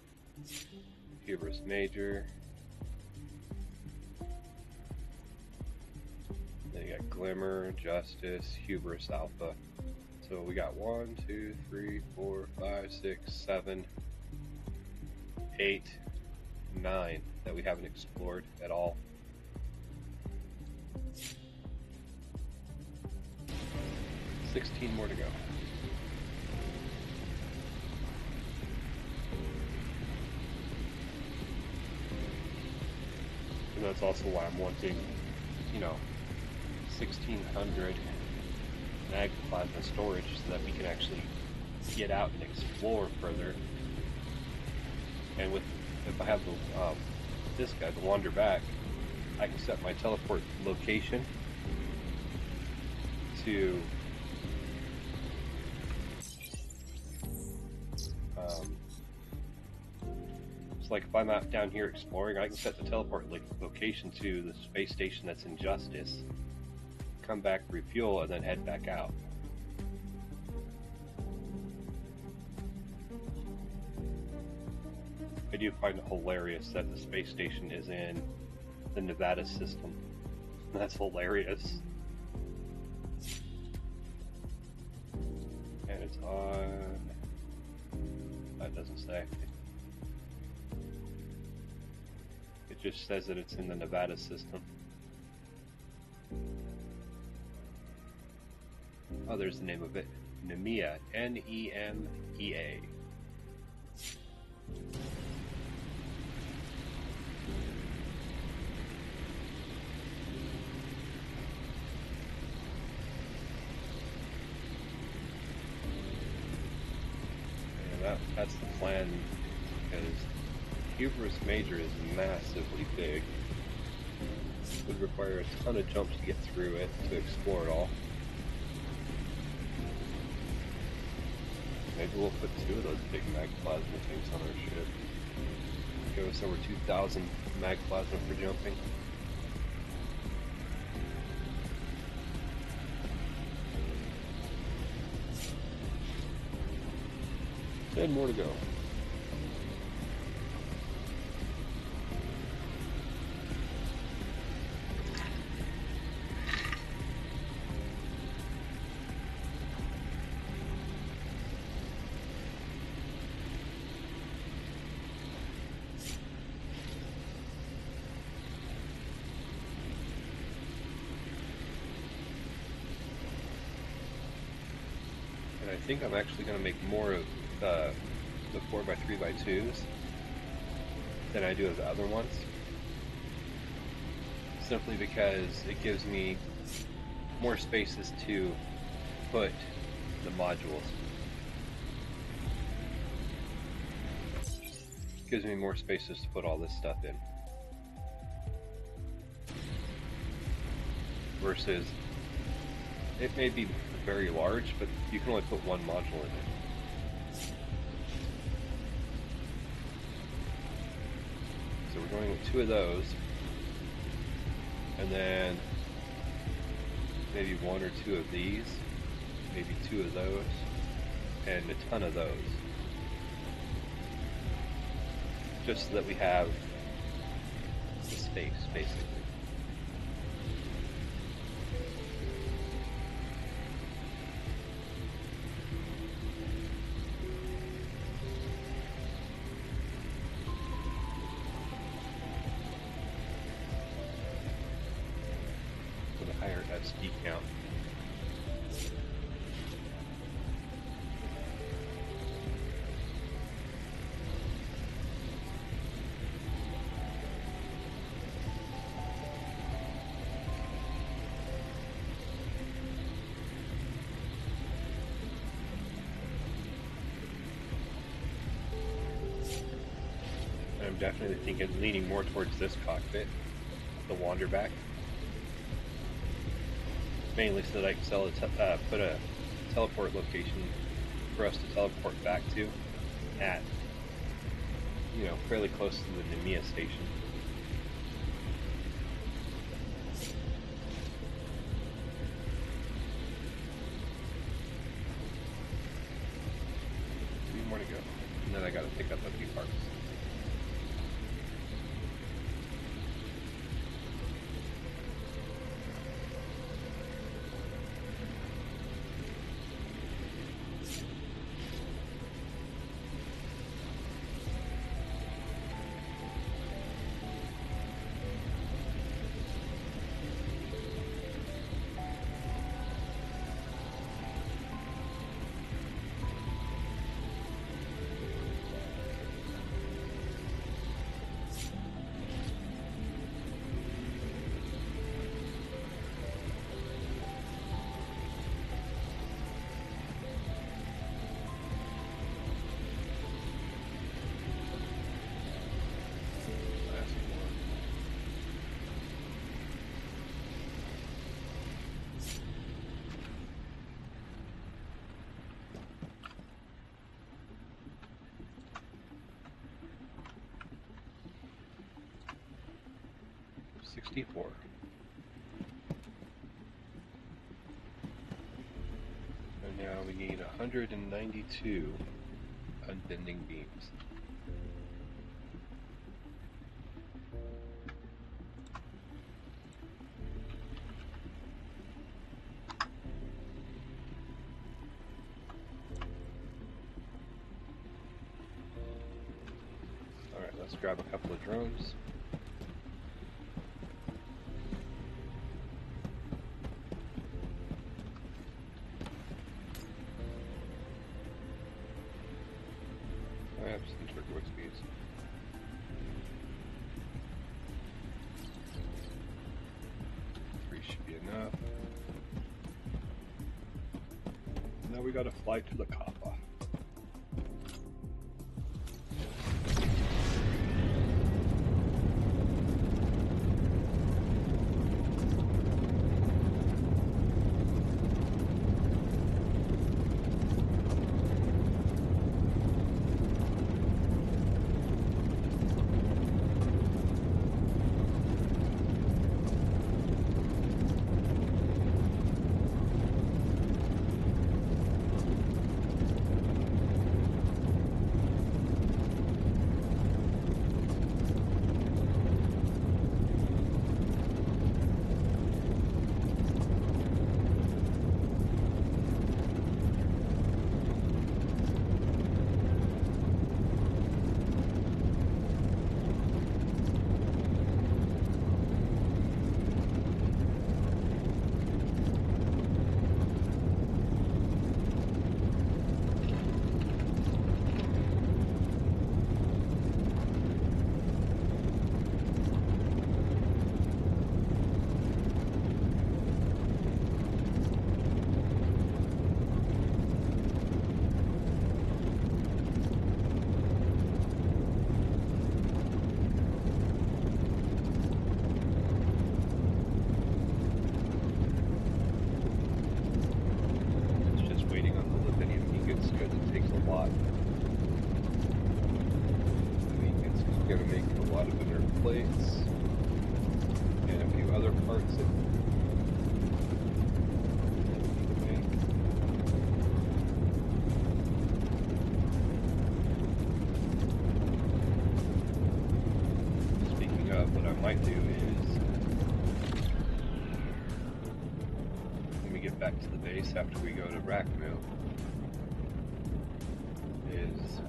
Hubris Major. Then you got Glimmer, Justice, Hubris Alpha. So we got 1, 2, 3, 4, 5, 6, 7, 8, 9 that we haven't explored at all. 16 more to go. And that's also why I'm wanting, 1600 mag plasma storage so that we can actually get out and explore further. And if I have this guy, the Wander Back, I can set my teleport location to like if I'm out down here exploring, I can set the teleport location to the space station that's in Justice, come back, refuel, and then head back out. I do find it hilarious that the space station is in the Nevada system. That's hilarious. And it's on... that doesn't say. It just says that it's in the Nevada system. Oh, there's the name of it. Nemea. N-E-M-E-A. Yeah, that's the plan, because Hubris Major is massively big. It would require a ton of jumps to get through it, to explore it all. Maybe we'll put 2 of those big mag plasma things on our ship. Give us over 2,000 mag plasma for jumping. And more to go. I think I'm actually going to make more of the 4x3x2s than I do of the other ones, simply because it gives me more spaces to put the modules. It gives me more spaces to put all this stuff in, versus it may be very large, but you can only put one module in it. So we're going with 2 of those, and then maybe 1 or 2 of these, maybe 2 of those, and a ton of those. Just so that we have the space, basically. decount. I'm definitely thinking, leaning more towards this cockpit, the Wanderback. Mainly so that I can put a teleport location for us to teleport back to at, you know, fairly close to the Nemea station. Three more to go. And then I gotta pick up a few parts. $64. And now we need 192 unbending beams. Alright, let's grab a couple of drones. I have some turquoise beads. Three should be enough. Now we gotta fly to the Kappa. Plates and a few other parts that speaking of, what I might do is when we get back to the base after we go to Rackmu is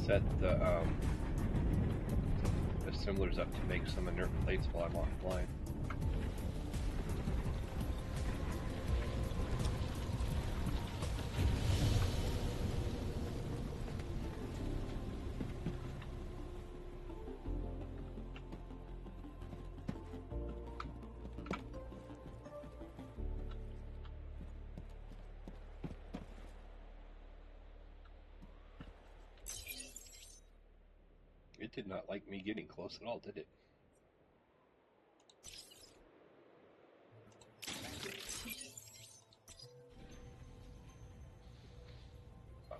set the assemblers up to make some inert plates while I'm offline. It did not like me getting close at all, did it?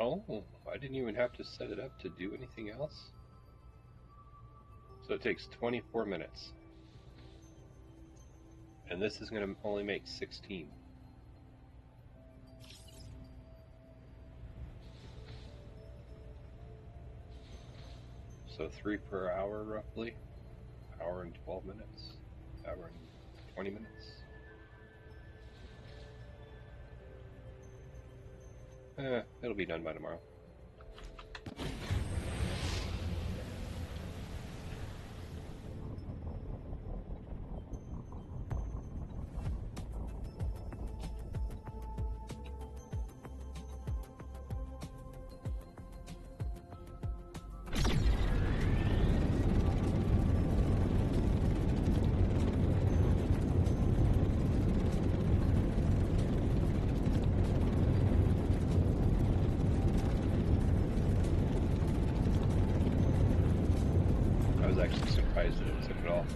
Oh, I didn't even have to set it up to do anything else. So it takes 24 minutes. And this is going to only make 16. So 3 per hour, roughly. Hour and 12 minutes. Hour and 20 minutes. It'll be done by tomorrow. I was actually surprised that it took it off.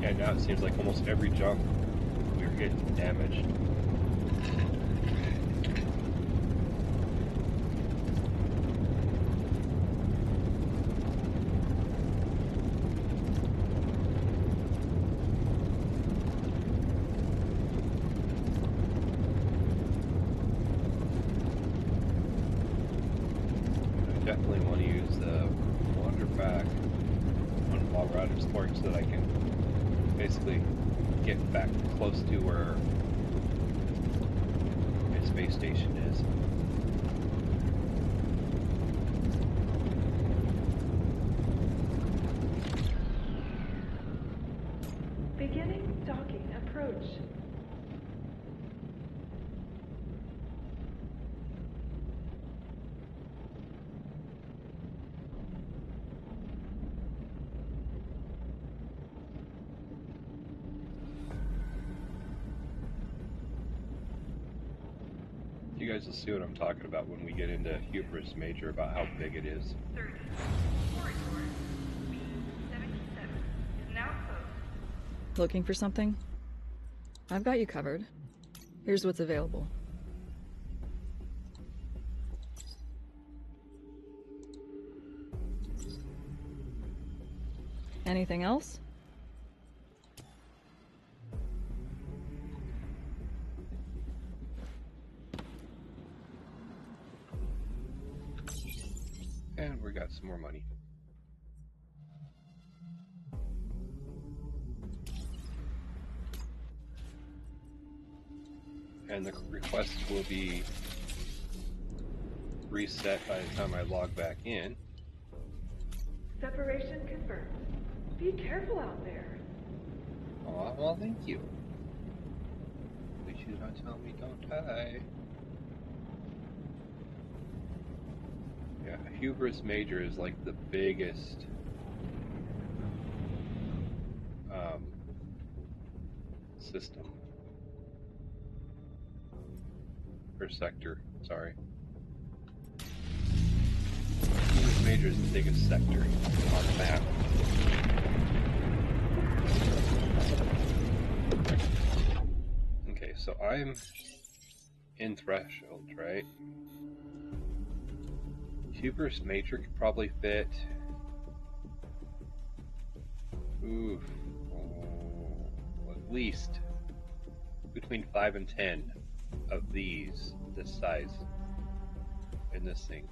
And now it seems like almost every jump we're getting damaged. I definitely want to use the wander back while we're out exploring so that I can basically get back close to where my space station is. Beginning docking approach. You guys will see what I'm talking about when we get into Hubris Major about how big it is. 30. Corridor B77 is now closed. Looking for something? I've got you covered. Here's what's available. Anything else? And we got some more money. And the request will be reset by the time I log back in. Separation confirmed. Be careful out there. Aw, well, thank you. Please you don't tell me don't die. Yeah, Hubris Major is like the biggest system. Or sector, sorry. Hubris Major is the biggest sector on the map. Okay, so I'm in Threshold, right? Hubris Major could probably fit Oof. Oh, at least between 5 and 10 of these, this size, in this thing.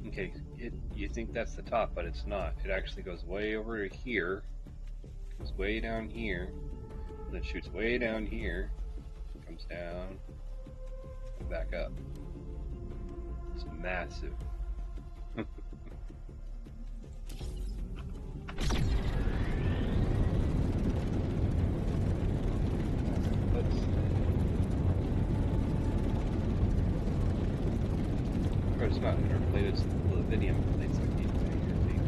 Okay, you think that's the top, but it's not. It actually goes way over to here, goes way down here, and then shoots way down here, comes down, and back up. It's massive. Or it's not interplated, it's Lavidium plates like these right here, I think.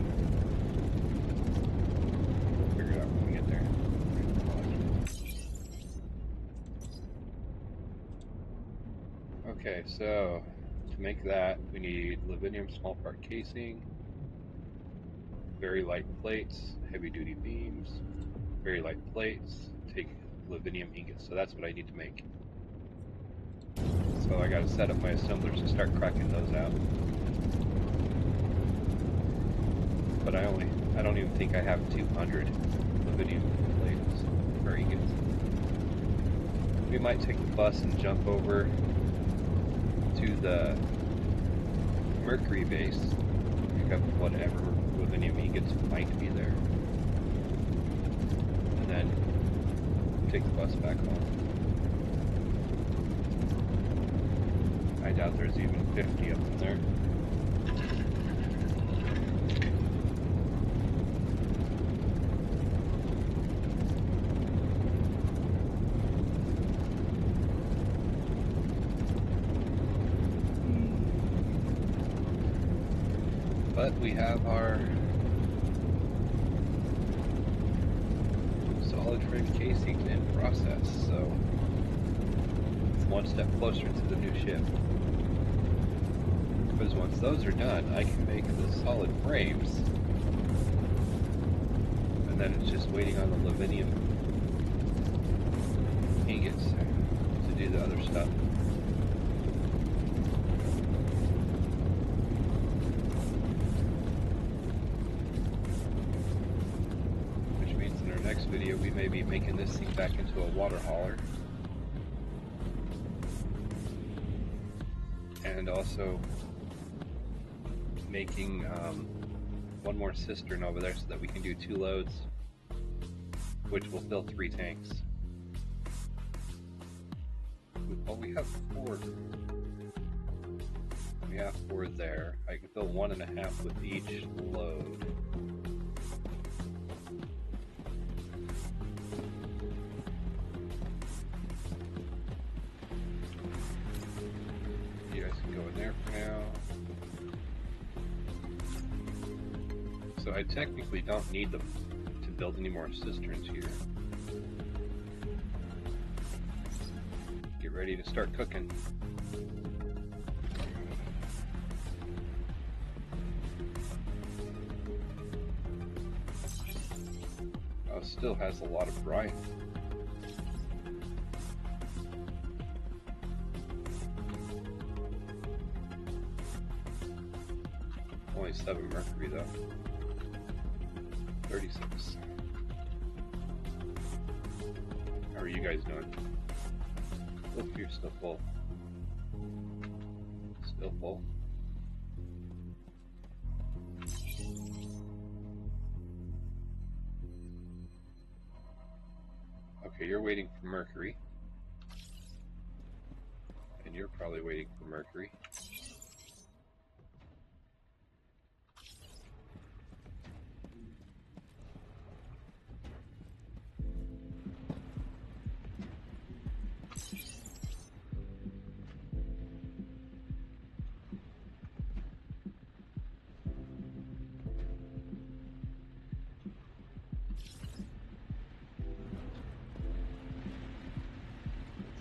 We'll figure it out when we get there. Okay, so to make that, we need Lavidium small part casing, very light plates, heavy duty beams, very light plates, take Lavidium ingots. So that's what I need to make. So I gotta set up my assemblers and start cracking those out. But I don't even think I have 200 Lavidium plates or ingots. We might take the bus and jump over to the Mercury base, pick up whatever Lavidium ingots might be there, and then take the bus back home. I doubt there's even 50 of them there. But we have our solid frame casings in process, so it's one step closer to the new ship. Because once those are done, I can make the solid frames, and then it's just waiting on the Lavidium ingots to do the other stuff. Which means in our next video we may be making this thing back into a water hauler. And also making one more cistern over there so that we can do 2 loads, which will fill 3 tanks. Well, we have 4. We have 4 there. I can fill 1.5 with each load. You guys can go in there for now. So I technically don't need them to build any more cisterns here. Get ready to start cooking. Oh, still has a lot of brine. Only 7 mercury though. 36. How are you guys doing? Look, you're still full. Still full. Okay, you're waiting for mercury. And you're probably waiting for mercury.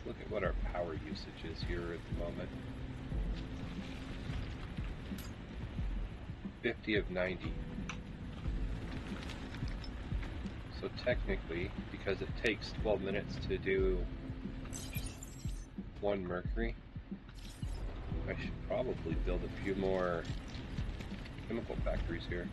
Look at what our power usage is here at the moment. 50 of 90. So technically, because it takes 12 minutes to do 1 mercury, I should probably build a few more chemical factories here.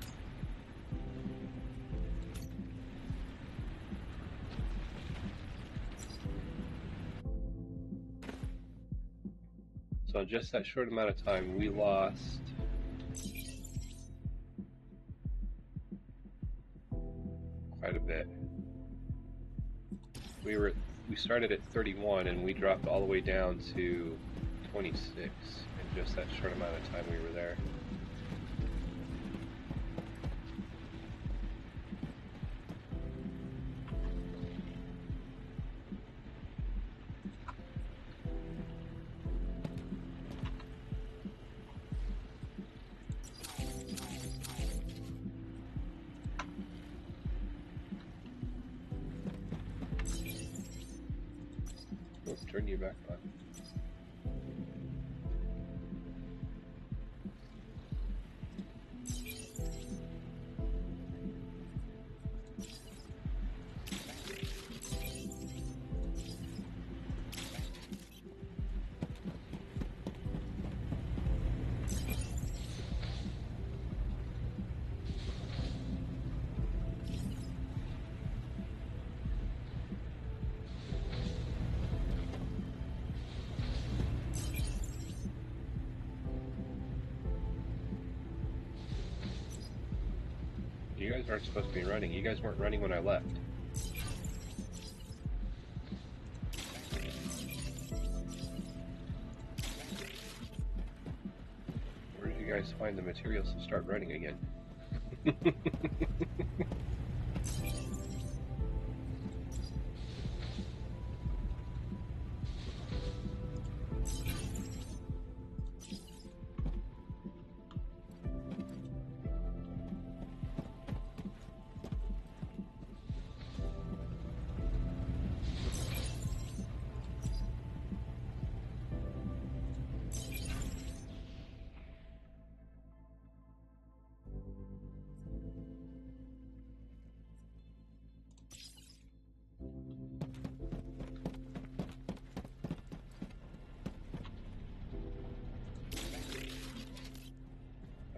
So in just that short amount of time, we lost quite a bit. We started at 31 and we dropped all the way down to 26 in just that short amount of time we were there. Oh, turn you back on. You guys aren't supposed to be running. You guys weren't running when I left. Where did you guys find the materials to start running again?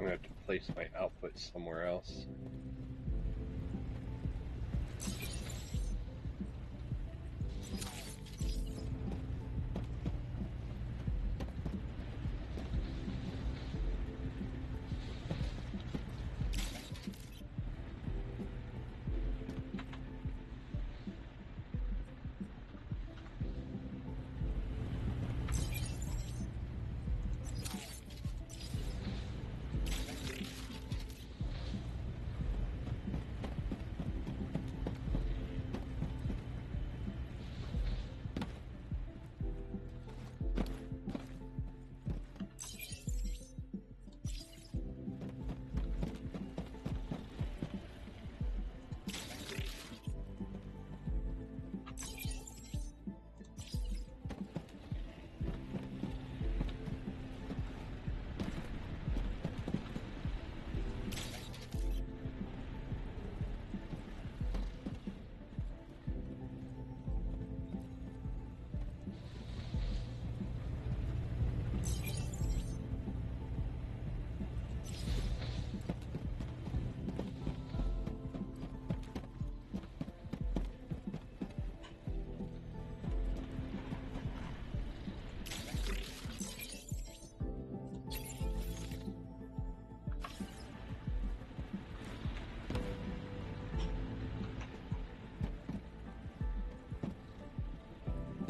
I'm going to have to place my output somewhere else.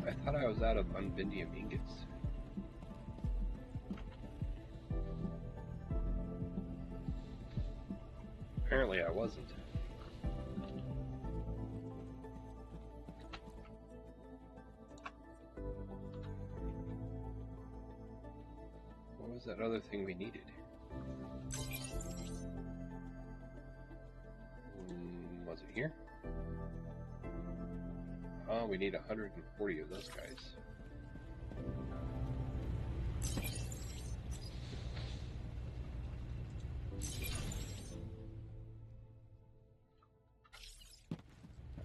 I thought I was out of unvindium ingots. Apparently I wasn't. What was that other thing we needed? Was it here? Oh, we need 140 of those guys.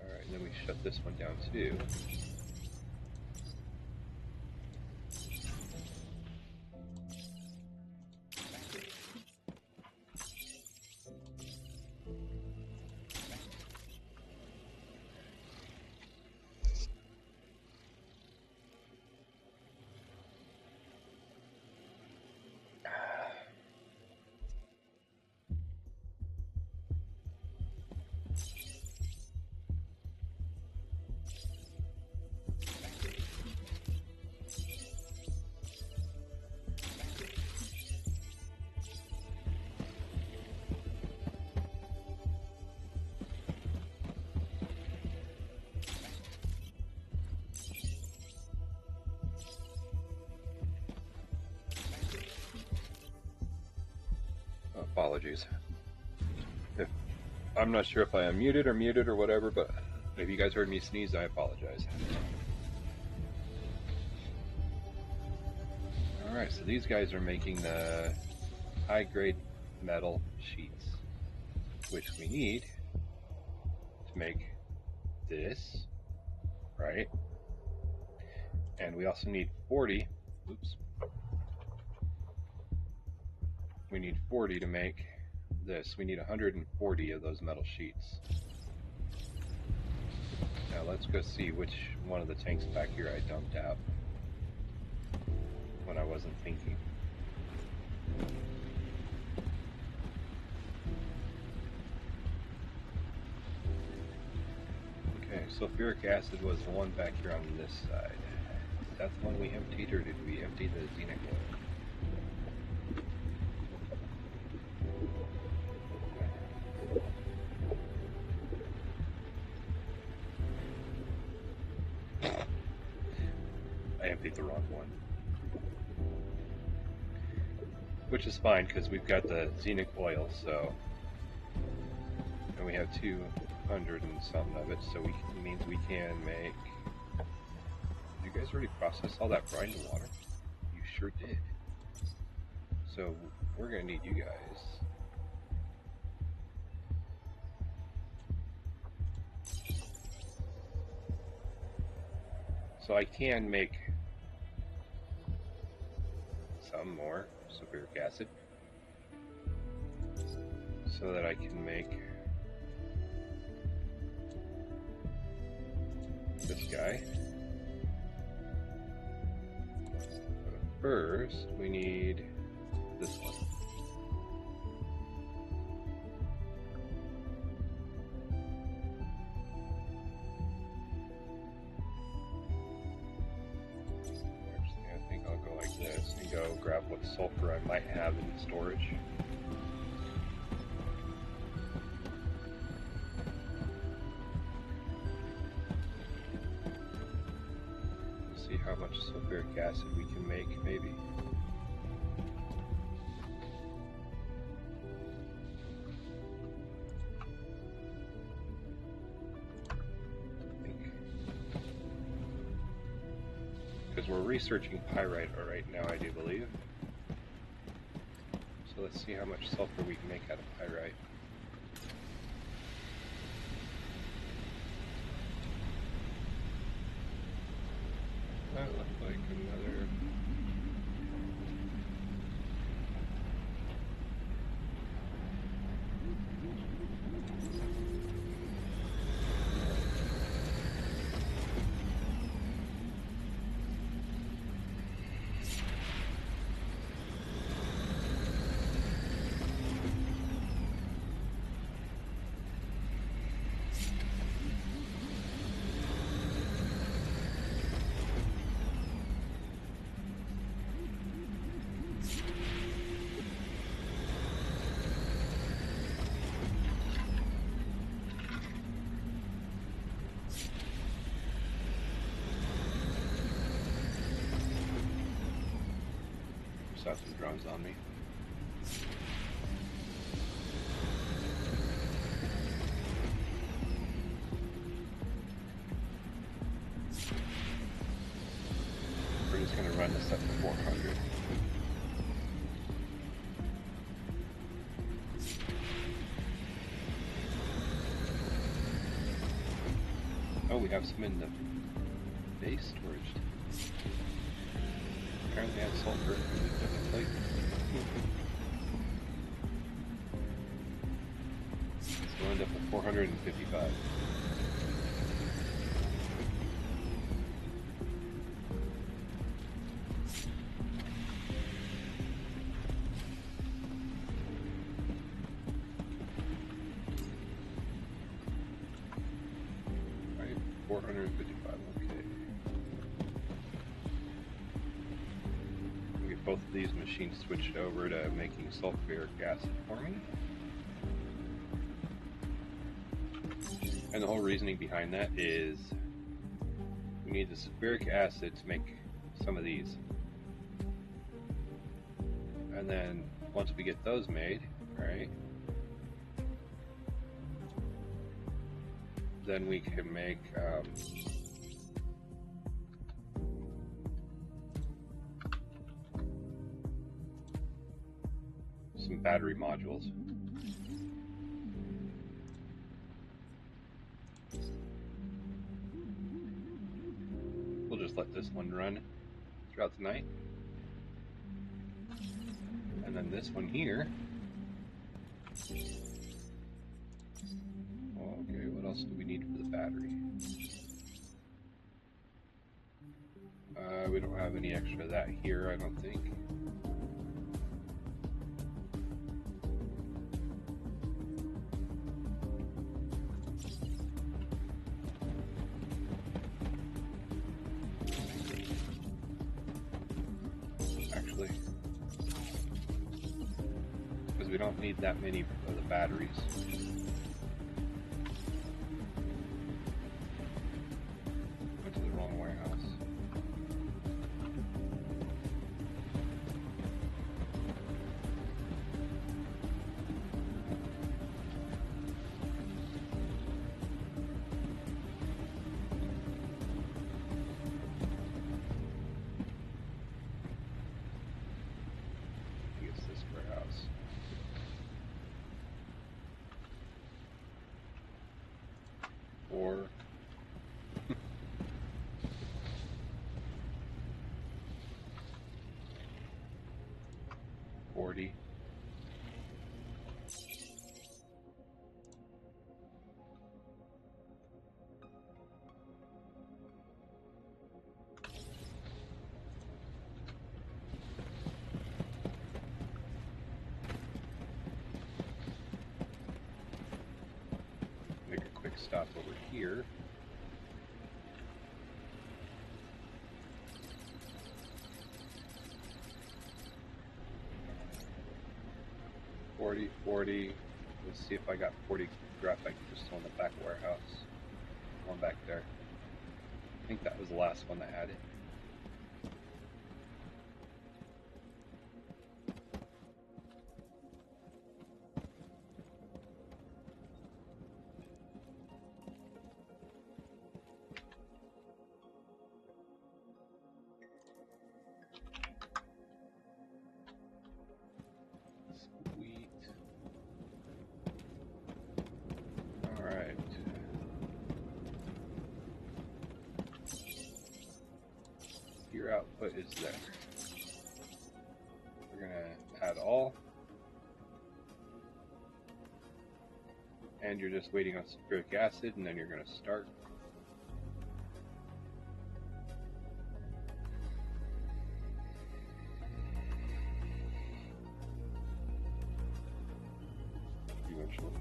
Alright, and then we shut this one down too. Apologies. If I'm not sure if I unmuted or muted or whatever, but if you guys heard me sneeze, I apologize. Alright, so these guys are making the high-grade metal sheets, which we need to make this, right? And we also need 40, oops, we need 40 to make this. We need 140 of those metal sheets. Now let's go see which one of the tanks back here I dumped out when I wasn't thinking. Okay, sulfuric acid was the one back here on this side. Is that the one we emptied, or did we empty the xenic oil? I emptied the wrong one. Which is fine, because we've got the xenic oil, so... And we have 200 and something of it, so it means we can make... Did you guys already process all that brine to water? You sure did. So, we're gonna need you guys. So I can make some more sulfuric acid so that I can make this guy. But first, we need this one. I think I'll go like this and go grab what sulfur I might have in storage. See how much sulfuric acid we can make, maybe. Because we're researching pyrite right now, I do believe. So let's see how much sulfur we can make out of pyrite. That looked like another... Have some drums on me. We're just going to run this up to 400. Oh, we have some in the base storage. Apparently I have sulfur in the plate. So we'll end up with 455. Right, 455, okay. Both of these machines switched over to making sulfuric acid for me. And the whole reasoning behind that is we need the sulfuric acid to make some of these. And then once we get those made, Alright. Then we can make some battery modules. We'll just let this one run throughout the night. And then this one here. Okay, what else do we need for the battery? We don't have any extra of that here, I don't think. Actually, because we don't need that many of the batteries. Went to the wrong warehouse. I guess this warehouse. Or 40. Make a quick stop over here. $40. Let's see if I got 40 graphite crystal in the back warehouse. One back there. I think that was the last one that had it. Sweet. Alright. Your output is there. We're gonna add all. And you're just waiting on sulfuric acid, and then you're gonna start. Eventually.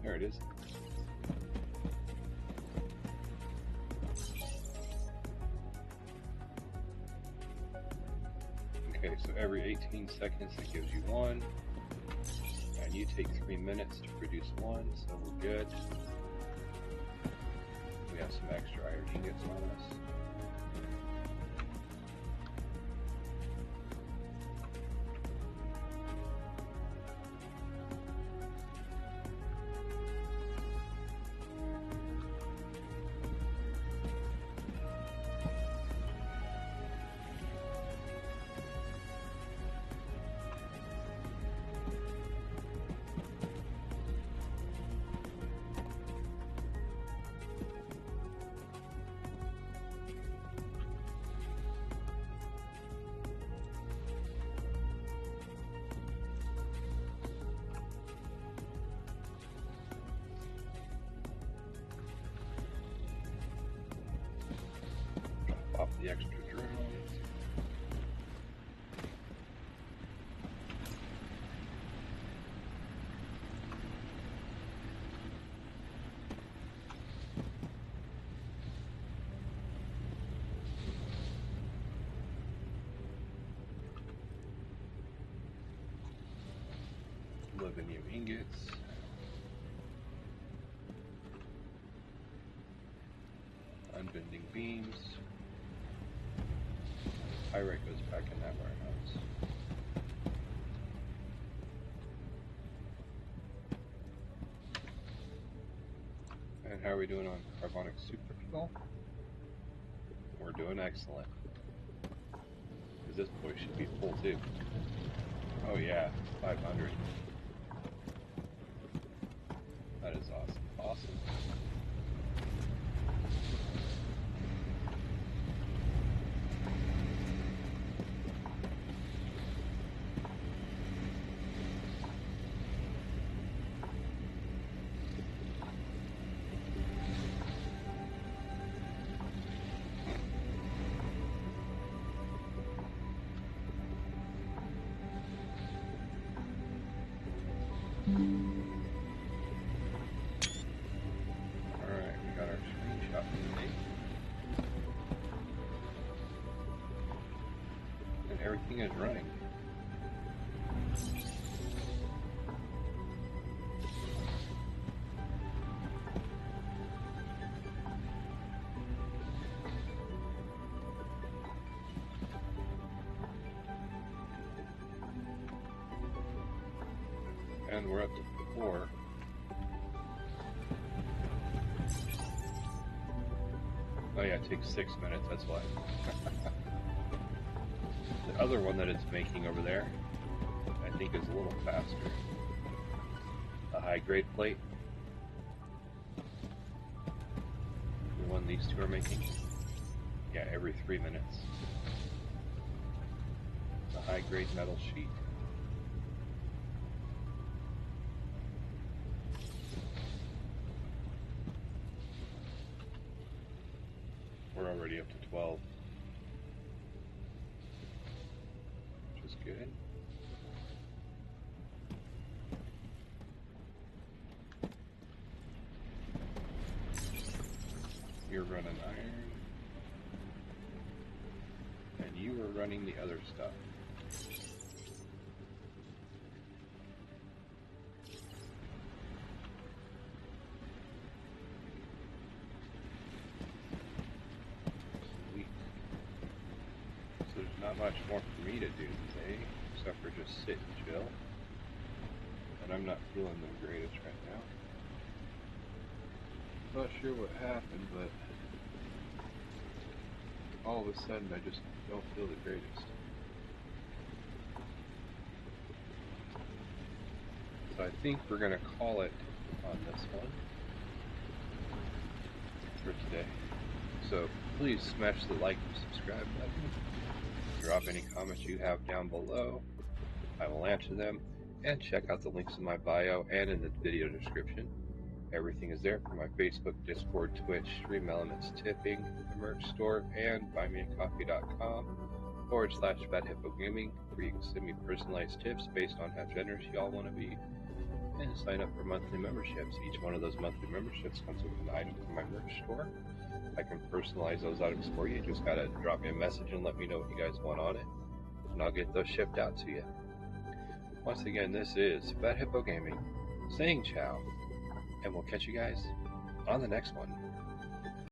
There it is. Okay, so every 18 seconds it gives you one, and you take 3 minutes to produce one, so we're good. We have some extra iron ingots on us. Off the extra drones. Livinium ingots. Unbending beams. pyrite goes back in that warehouse. And how are we doing on carbonic superfuel? We're doing excellent. Because this boy should be full too. Oh yeah, 500. That is awesome. Awesome. Alright, we got our screenshot today. And everything is running. And we're up to 4. Oh yeah, it takes 6 minutes, that's why. The other one that it's making over there, I think is a little faster. The high grade plate. The one these two are making. Yeah, every 3 minutes. The high grade metal sheet. We're already up to 12, which is good. You're running iron, and you are running the other stuff. So there's not much more for me to do today, except for just sit and chill. And I'm not feeling the greatest right now. Not sure what happened, but all of a sudden I just don't feel the greatest. So I think we're going to call it on this one for today. So please smash the like and subscribe button. Drop any comments you have down below. I will answer them. And check out the links in my bio and in the video description. Everything is there for my Facebook, Discord, Twitch, Stream Elements, Tipping, the merch store, and buymeacoffee.com/FatHippoGaming, where you can send me personalized tips based on how generous y'all want to be. And sign up for monthly memberships. Each one of those monthly memberships comes with an item from my merch store. I can personalize those items for you. Just gotta drop me a message and let me know what you guys want on it, and I'll get those shipped out to you. Once again, this is Fat Hippo Gaming saying ciao, and we'll catch you guys on the next one.